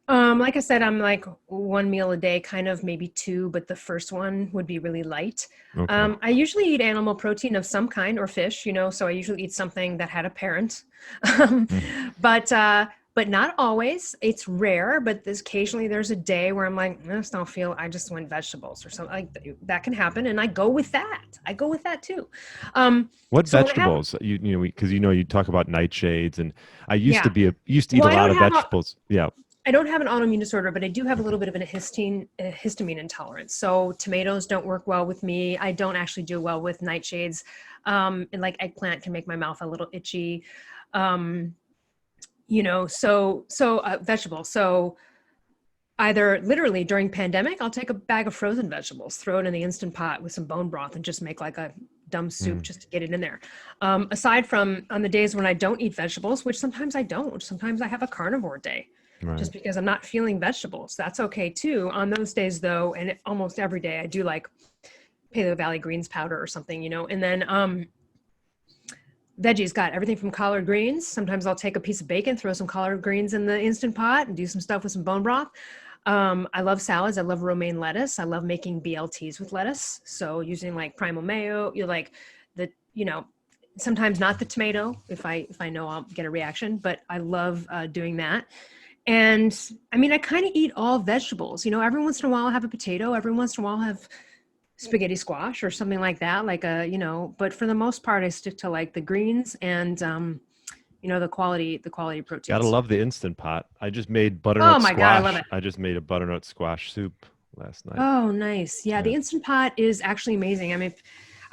Like I said, I'm like 1 meal a day, kind of, maybe 2, but the first one would be really light. Okay. I usually eat animal protein of some kind, or fish, so I usually eat something that had a parent. But not always. It's rare, but occasionally there's a day where I'm like, I just want vegetables or something like that. Can happen. And I go with that. Too. What vegetables? Because you talk about nightshades, and I used to eat a lot of vegetables. I don't have an autoimmune disorder, but I do have a little bit of a histamine intolerance. So tomatoes don't work well with me. I don't actually do well with nightshades. And like eggplant can make my mouth a little itchy. Vegetables. So either literally during pandemic, I'll take a bag of frozen vegetables, throw it in the Instant Pot with some bone broth, and just make like a dumb soup just to get it in there. Aside from on the days when I don't eat vegetables, which sometimes I don't, sometimes I have a carnivore day. Right. Just because I'm not feeling vegetables. That's okay too. On those days though, and almost every day, I do like Paleo Valley greens powder or something, and then veggies, got everything from collard greens. Sometimes I'll take a piece of bacon, throw some collard greens in the Instant Pot, and do some stuff with some bone broth. I love salads. I love romaine lettuce. I love making BLTs with lettuce. So using like Primal Mayo, sometimes not the tomato if I know I'll get a reaction, but I love doing that. And I kind of eat all vegetables, every once in a while I'll have a potato, every once in a while I'll have spaghetti squash or something like that, but for the most part, I stick to like the greens and, the quality proteins. Gotta love the Instant Pot. I just made butternut squash. God, I love it. I just made a butternut squash soup last night. Oh, nice. Yeah. The Instant Pot is actually amazing.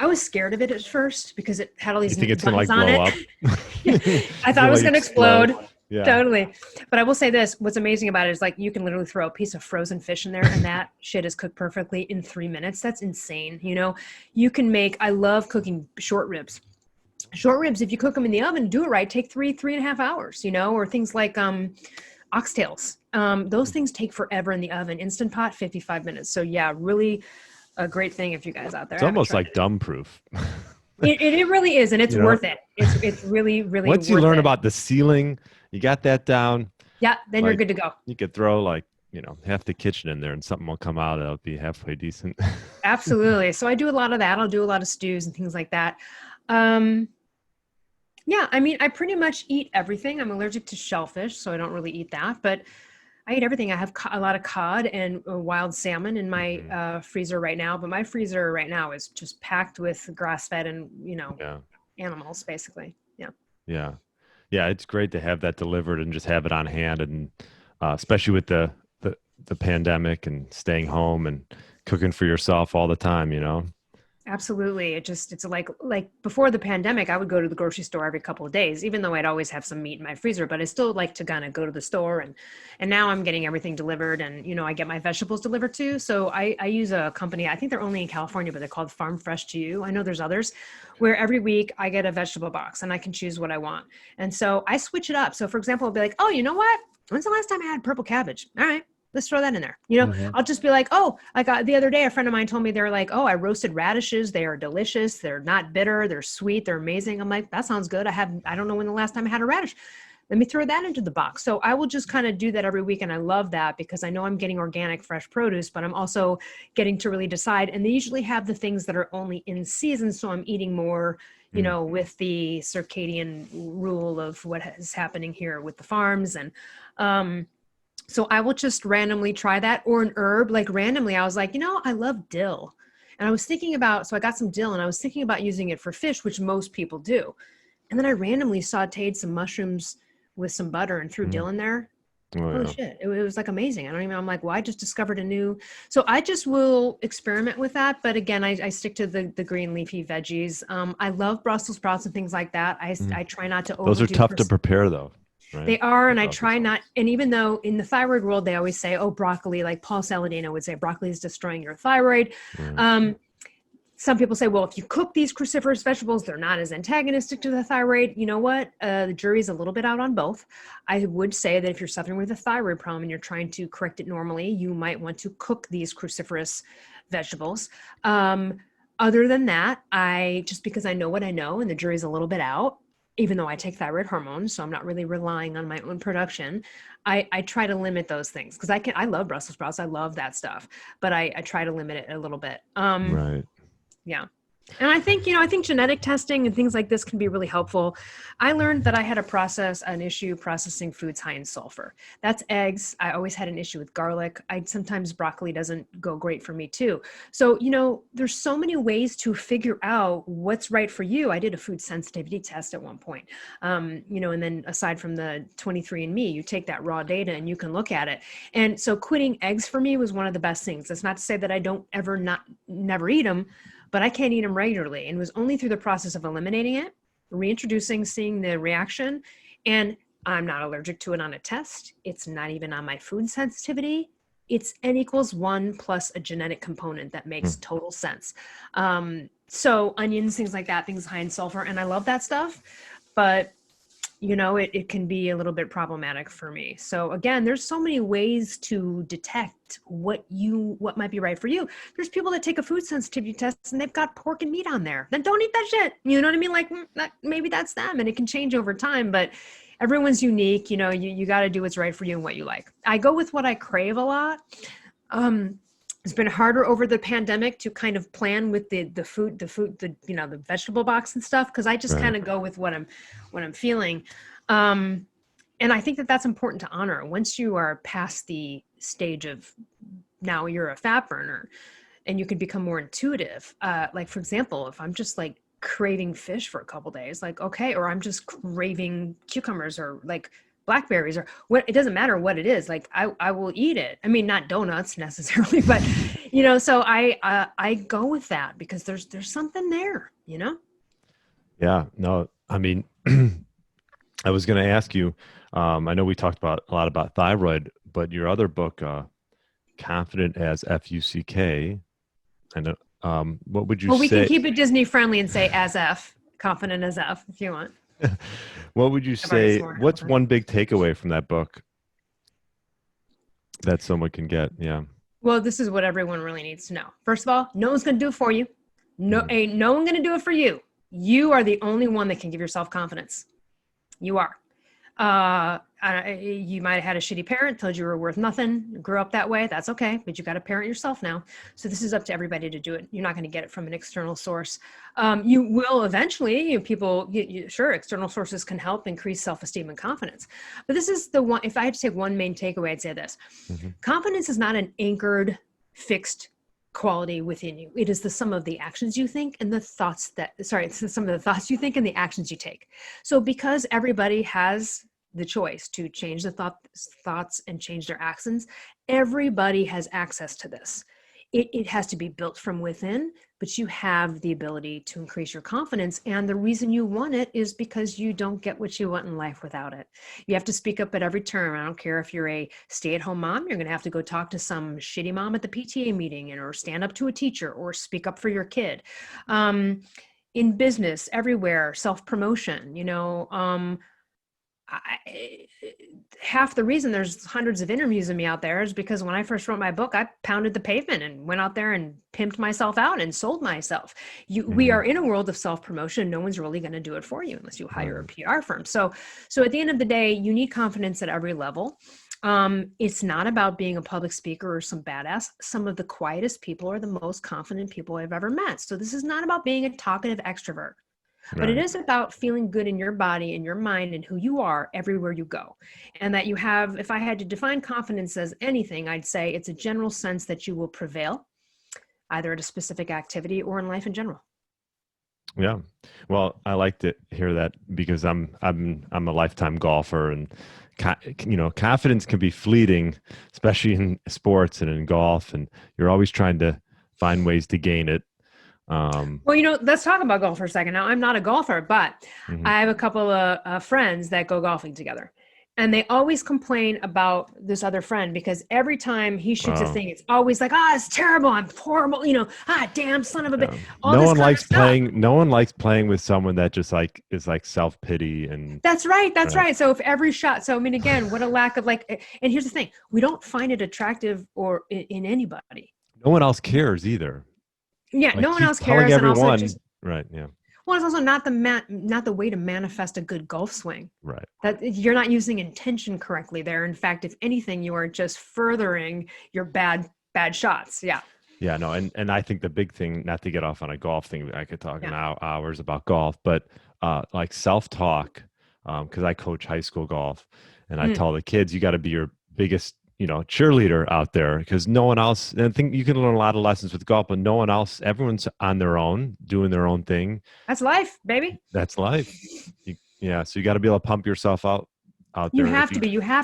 I was scared of it at first because it had all these You think it's gonna like buttons on blow it. up? I thought it was going to explode. Yeah. Totally. But I will say this, what's amazing about it is like you can literally throw a piece of frozen fish in there and that shit is cooked perfectly in 3 minutes. That's insane. You know, you can make, I love cooking short ribs. Short ribs, if you cook them in the oven, do it right, take 3.5 hours, you know, or things like oxtails. Those things take forever in the oven. Instant Pot, 55 minutes. So yeah, really a great thing if you guys out there. It's almost like dumb proof. It really is, and it's You know? worth it. It's really, really Once you worth learn it. about the sealing, you got that down. Yeah, then you're like, good to go. You could throw like, half the kitchen in there and something will come out that'll be halfway decent. Absolutely. So I do a lot of that. I'll do a lot of stews and things like that. Yeah, I mean, I pretty much eat everything. I'm allergic to shellfish, so I don't really eat that, but I eat everything. I have a lot of cod and wild salmon in my freezer right now, but my freezer right now is just packed with grass-fed and, animals, basically. Yeah. Yeah. Yeah. It's great to have that delivered and just have it on hand. And especially with the pandemic and staying home and cooking for yourself all the time, Absolutely. It's like before the pandemic, I would go to the grocery store every couple of days, even though I'd always have some meat in my freezer, but I still like to kind of go to the store and now I'm getting everything delivered and, I get my vegetables delivered too. So I use a company, I think they're only in California, but they're called Farm Fresh to You. I know there's others where every week I get a vegetable box and I can choose what I want. And so I switch it up. So for example, I'll be like, oh, you know what? When's the last time I had purple cabbage? All right. Let's throw that in there. I'll just be like, oh, like the other day, a friend of mine told me they're like, oh, I roasted radishes. They are delicious. They're not bitter. They're sweet. They're amazing. I'm like, that sounds good. I don't know when the last time I had a radish. Let me throw that into the box. So I will just kind of do that every week. And I love that because I know I'm getting organic, fresh produce, but I'm also getting to really decide. And they usually have the things that are only in season. So I'm eating more, with the circadian rule of what is happening here with the farms. And, so I will just randomly try that, or an herb. Like randomly, I was like, I love dill. And I was thinking about, so I got some dill and I was thinking about using it for fish, which most people do. And then I randomly sauteed some mushrooms with some butter and threw dill in there. Holy shit. It was like amazing. I'm like, well, I just discovered a new, so I just will experiment with that. But again, I stick to the green leafy veggies. I love Brussels sprouts and things like that. I try not to overdo. Those are tough to prepare though. Right? They are, and I try not, and even though in the thyroid world, they always say, oh, broccoli, like Paul Saladino would say, broccoli is destroying your thyroid. Some people say, well, if you cook these cruciferous vegetables, they're not as antagonistic to the thyroid. You know what? The jury's a little bit out on both. I would say that if you're suffering with a thyroid problem and you're trying to correct it normally, you might want to cook these cruciferous vegetables. Other than that, just because I know what I know and the jury's a little bit out, even though I take thyroid hormones, so I'm not really relying on my own production, I try to limit those things because I love Brussels sprouts. I love that stuff, but I try to limit it a little bit. Right. Yeah. And I think genetic testing and things like this can be really helpful. I learned that I had an issue processing foods high in sulfur. That's eggs. I always had an issue with garlic. Sometimes broccoli doesn't go great for me too. So, there's so many ways to figure out what's right for you. I did a food sensitivity test at one point, and then aside from the 23andMe, you take that raw data and you can look at it. And so quitting eggs for me was one of the best things. That's not to say that I don't never eat them, but I can't eat them regularly. And it was only through the process of eliminating it, reintroducing, seeing the reaction. And I'm not allergic to it on a test. It's not even on my food sensitivity. It's N=1 plus a genetic component that makes total sense. So onions, things like that, things high in sulfur. And I love that stuff, but it can be a little bit problematic for me. So again, there's so many ways to detect what might be right for you. There's people that take a food sensitivity test and they've got pork and meat on there. Then don't eat that shit. You know what I mean? Like maybe that's them, and it can change over time, but everyone's unique. You got to do what's right for you and what you like. I go with what I crave a lot. It's been harder over the pandemic to kind of plan with the vegetable box and stuff, because I just kind of go with what I'm feeling. And I think that that's important to honor. Once you are past the stage of now you're a fat burner and you can become more intuitive. Like for example, if I'm just like craving fish for a couple days, like, okay, or I'm just craving cucumbers or like blackberries or what, it doesn't matter what it is. Like I will eat it. I mean, not donuts necessarily, but so I go with that because there's something there, Yeah, no, I mean, I was going to ask you, I know we talked a lot about thyroid, but your other book, Confident as Fuck, I know, what would you well, say? we can keep it Disney friendly and say as F, confident as F, if you want. What would you say? What's one big takeaway from that book that someone can get? Yeah. Well, this is what everyone really needs to know. First of all, no one's going to do it for you. Ain't no one going to do it for you. You are the only one that can give yourself confidence. You are. You might have had a shitty parent, told you were worth nothing, grew up that way. That's okay, but you got to parent yourself now. So this is up to everybody to do it. You're not going to get it from an external source. You will eventually, sure, external sources can help increase self-esteem and confidence. But this is the one, if I had to take one main takeaway, I'd say this. Confidence is not an anchored, fixed quality within you. It is the sum of the actions you think and it's the sum of the thoughts you think and the actions you take. So because everybody has the choice to change the thoughts and change their actions, everybody has access to this. It has to be built from within, but you have the ability to increase your confidence. And the reason you want it is because you don't get what you want in life without it. You have to speak up at every turn. I don't care if you're a stay-at-home mom, you're going to have to go talk to some shitty mom at the PTA meeting or stand up to a teacher or speak up for your kid. In business, everywhere, self-promotion, half the reason there's hundreds of interviews of me out there is because when I first wrote my book, I pounded the pavement and went out there and pimped myself out and sold myself. We are in a world of self-promotion. No one's really going to do it for you unless you hire a PR firm. So at the end of the day, you need confidence at every level. It's not about being a public speaker or some badass. Some of the quietest people are the most confident people I've ever met. So this is not about being a talkative extrovert. But it is about feeling good in your body and your mind and who you are everywhere you go. And that you have, if I had to define confidence as anything, I'd say it's a general sense that you will prevail either at a specific activity or in life in general. Yeah. Well, I like to hear that because I'm a lifetime golfer, and confidence can be fleeting, especially in sports and in golf, and you're always trying to find ways to gain it. Well, let's talk about golf for a second. Now, I'm not a golfer, but I have a couple of friends that go golfing together. And they always complain about this other friend because every time he shoots a thing, it's always like, it's terrible. I'm horrible. Damn son of a bitch. No one likes playing. No one likes playing with someone that just is self-pity. And that's right. That's right. So if every shot, again, what a lack of and here's the thing. We don't find it attractive or in anybody. No one else cares either. Yeah. No one else cares. Everyone. Right. Yeah. Well, it's also not the way to manifest a good golf swing. Right. That you're not using intention correctly there. In fact, if anything, you are just furthering your bad shots. Yeah. Yeah. No. And I think the big thing, not to get off on a golf thing, I could talk hours about golf, but like self-talk, because I coach high school golf, and I tell the kids, you got to be your biggest cheerleader out there, because no one else, and I think you can learn a lot of lessons with golf, but no one else, everyone's on their own, doing their own thing. That's life, baby. That's life. So you got to be able to pump yourself out there. You have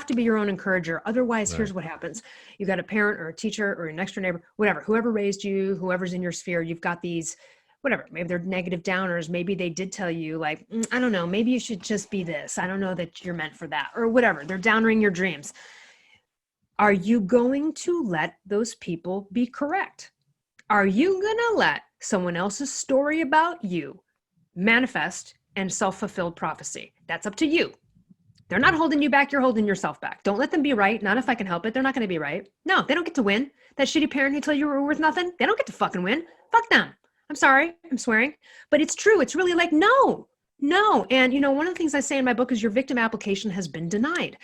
to be your own encourager. Otherwise, Here's what happens. You got a parent or a teacher or a next door neighbor, whoever raised you, whoever's in your sphere, you've got these, maybe they're negative downers. Maybe they did tell you I don't know, maybe you should just be this. I don't know that you're meant for that, or whatever. They're downering your dreams. Are you going to let those people be correct? Are you going to let someone else's story about you manifest and self-fulfilled prophecy? That's up to you. They're not holding you back. You're holding yourself back. Don't let them be right. Not if I can help it. They're not going to be right. No, they don't get to win. That shitty parent who told you were worth nothing, they don't get to fucking win. Fuck them. I'm sorry. I'm swearing. But it's true. It's really no. And, one of the things I say in my book is your victim application has been denied.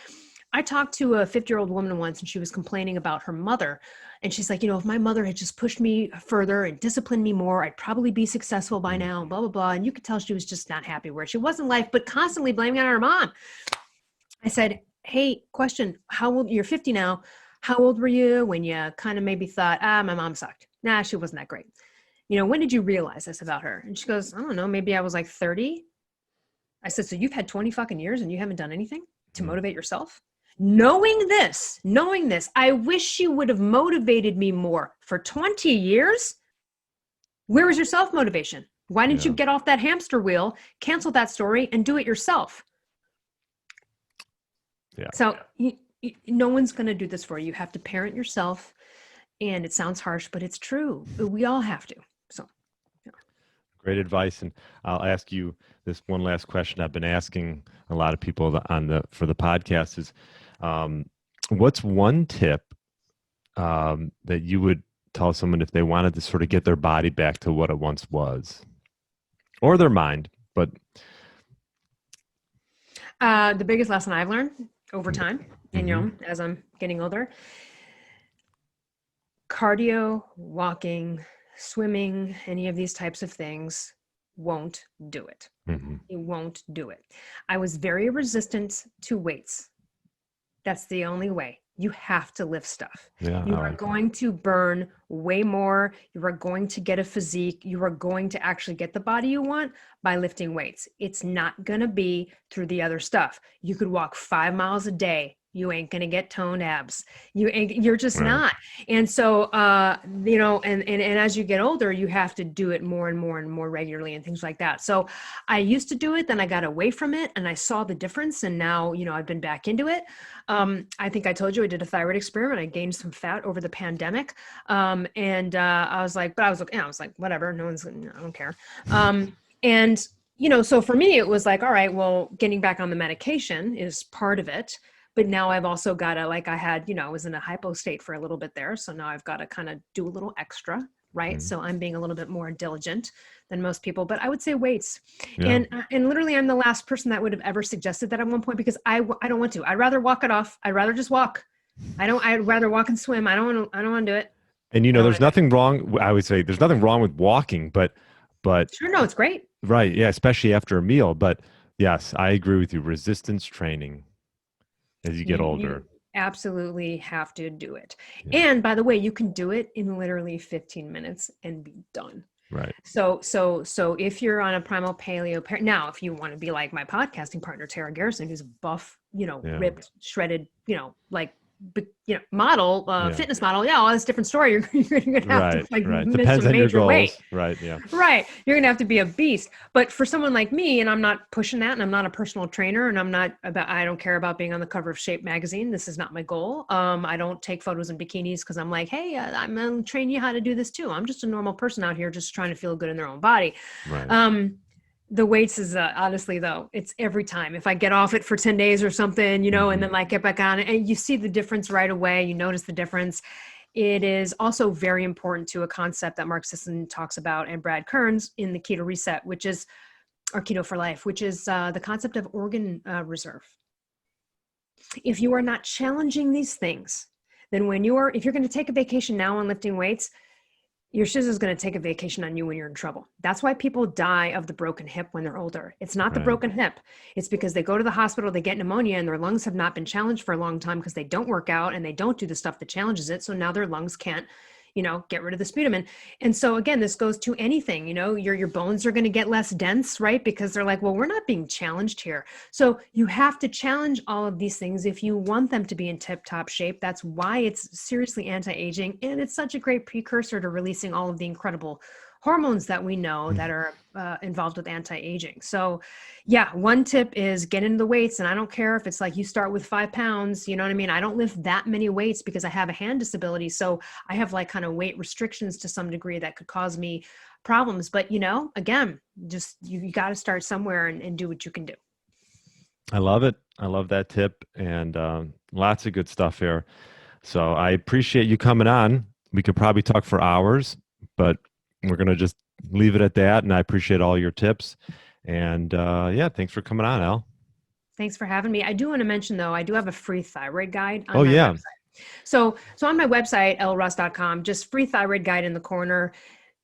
I talked to a 50-year-old woman once, and she was complaining about her mother. And she's like, if my mother had just pushed me further and disciplined me more, I'd probably be successful by now, blah, blah, blah. And you could tell she was just not happy where she was in life, but constantly blaming it on her mom. I said, hey, question, how old, you're 50 now. How old were you when you kind of maybe thought, my mom sucked? Nah, she wasn't that great. When did you realize this about her? And she goes, I don't know, maybe I was like 30. I said, so you've had 20 fucking years and you haven't done anything? to motivate yourself? Knowing this, I wish you would have motivated me more for 20 years. Where was your self-motivation? Why didn't you get off that hamster wheel, cancel that story, and do it yourself? Yeah. So no one's going to do this for you. You have to parent yourself. And it sounds harsh, but it's true. We all have to. So, yeah. Great advice. And I'll ask you this one last question I've been asking a lot of people for the podcast is, what's one tip that you would tell someone if they wanted to sort of get their body back to what it once was, or their mind? But the biggest lesson I've learned over time, and as I'm getting older, cardio, walking, swimming, any of these types of things won't do it. It won't do it. I was very resistant to weights. That's the only way. You have to lift stuff. You are going to burn way more. You are going to get a physique. You are going to actually get the body you want by lifting weights. It's not going to be through the other stuff. You could walk 5 miles a day. You ain't going to get toned abs. You're just not. And so, and as you get older, you have to do it more and more and more regularly and things like that. So I used to do it, then I got away from it and I saw the difference. And now, I've been back into it. I think I told you I did a thyroid experiment. I gained some fat over the pandemic. I was like, whatever, I don't care. So for me, it was like, all right, well, getting back on the medication is part of it. But now I've also got to, I was in a hypo state for a little bit there. So now I've got to kind of do a little extra, right? So I'm being a little bit more diligent than most people, but I would say weights. Yeah. And literally I'm the last person that would have ever suggested that at one point, because I don't want to. I'd rather walk it off. I'd rather just walk. I'd rather walk and swim. I don't want to do it. And there's nothing wrong. I would say there's nothing wrong with walking, but sure, no, it's great. Right. Yeah. Especially after a meal. But yes, I agree with you. Resistance training as you get older. You absolutely have to do it. Yeah. And by the way, you can do it in literally 15 minutes and be done. Right. So if you're on a primal paleo, now, if you want to be like my podcasting partner, Tara Garrison, who's buff, ripped, shredded, model, fitness model. Yeah. All this different story. You're going to have to miss Depends some on your major goals. weight. Right. Yeah. Right. You're going to have to be a beast. But for someone like me, and I'm not pushing that, and I'm not a personal trainer, and I don't care about being on the cover of Shape magazine. This is not my goal. I don't take photos in bikinis because I'm like, hey, I'm going to train you how to do this too. I'm just a normal person out here just trying to feel good in their own body. Right. The weights is honestly though, it's every time. If I get off it for 10 days or something, and then get back on it, and you see the difference right away, you notice the difference. It is also very important to a concept that Mark Sisson talks about and Brad Kearns in the Keto Reset, or Keto for Life, which is the concept of organ reserve. If you are not challenging these things, then if you're going to take a vacation now on lifting weights, your shiz is going to take a vacation on you when you're in trouble. That's why people die of the broken hip when they're older. It's not the broken hip. It's because they go to the hospital, they get pneumonia, and their lungs have not been challenged for a long time because they don't work out and they don't do the stuff that challenges it. So now their lungs can't, get rid of the sputum. And so again, this goes to anything, your bones are going to get less dense, right? Because they're like, well, we're not being challenged here. So you have to challenge all of these things if you want them to be in tip-top shape. That's why it's seriously anti-aging. And it's such a great precursor to releasing all of the incredible hormones that we know that are involved with anti-aging. So yeah, one tip is get into the weights. And I don't care if it's like you start with 5 pounds, you know what I mean? I don't lift that many weights because I have a hand disability. So I have kind of weight restrictions to some degree that could cause me problems. But again, just you got to start somewhere and do what you can do. I love it. I love that tip, and lots of good stuff here. So I appreciate you coming on. We could probably talk for hours, but we're going to just leave it at that. And I appreciate all your tips. And thanks for coming on, Elle. Thanks for having me. I do want to mention, though, I do have a free thyroid guide on my website. So on my website, elleruss.com, just free thyroid guide in the corner.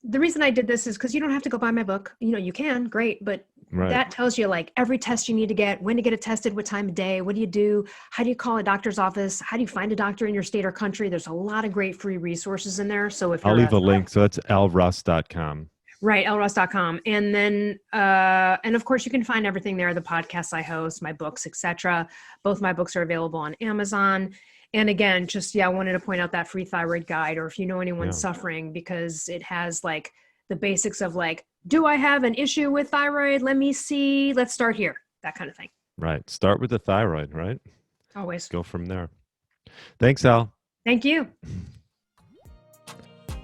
The reason I did this is because you don't have to go buy my book. You can, great, but that tells you every test you need to get, when to get it tested, what time of day, what do, how do you call a doctor's office, how do you find a doctor in your state or country. There's a lot of great free resources in there. So I'll leave a link. So that's elleruss.com. Right, lruss.com. And then, and of course, you can find everything there, the podcasts I host, my books, etc. Both my books are available on Amazon. And again, just, I wanted to point out that free thyroid guide, or if you know anyone suffering, because it has like the basics of like, do I have an issue with thyroid? Let me see. Let's start here. That kind of thing. Right. Start with the thyroid, right? Always. Go from there. Thanks, Elle. Thank you.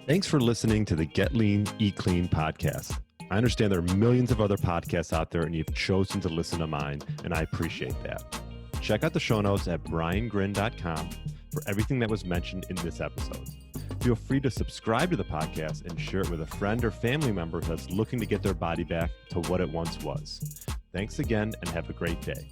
Thanks for listening to the Get Lean, Eat Clean podcast. I understand there are millions of other podcasts out there, and you've chosen to listen to mine, and I appreciate that. Check out the show notes at briangrin.com for everything that was mentioned in this episode. Feel free to subscribe to the podcast and share it with a friend or family member that's looking to get their body back to what it once was. Thanks again, and have a great day.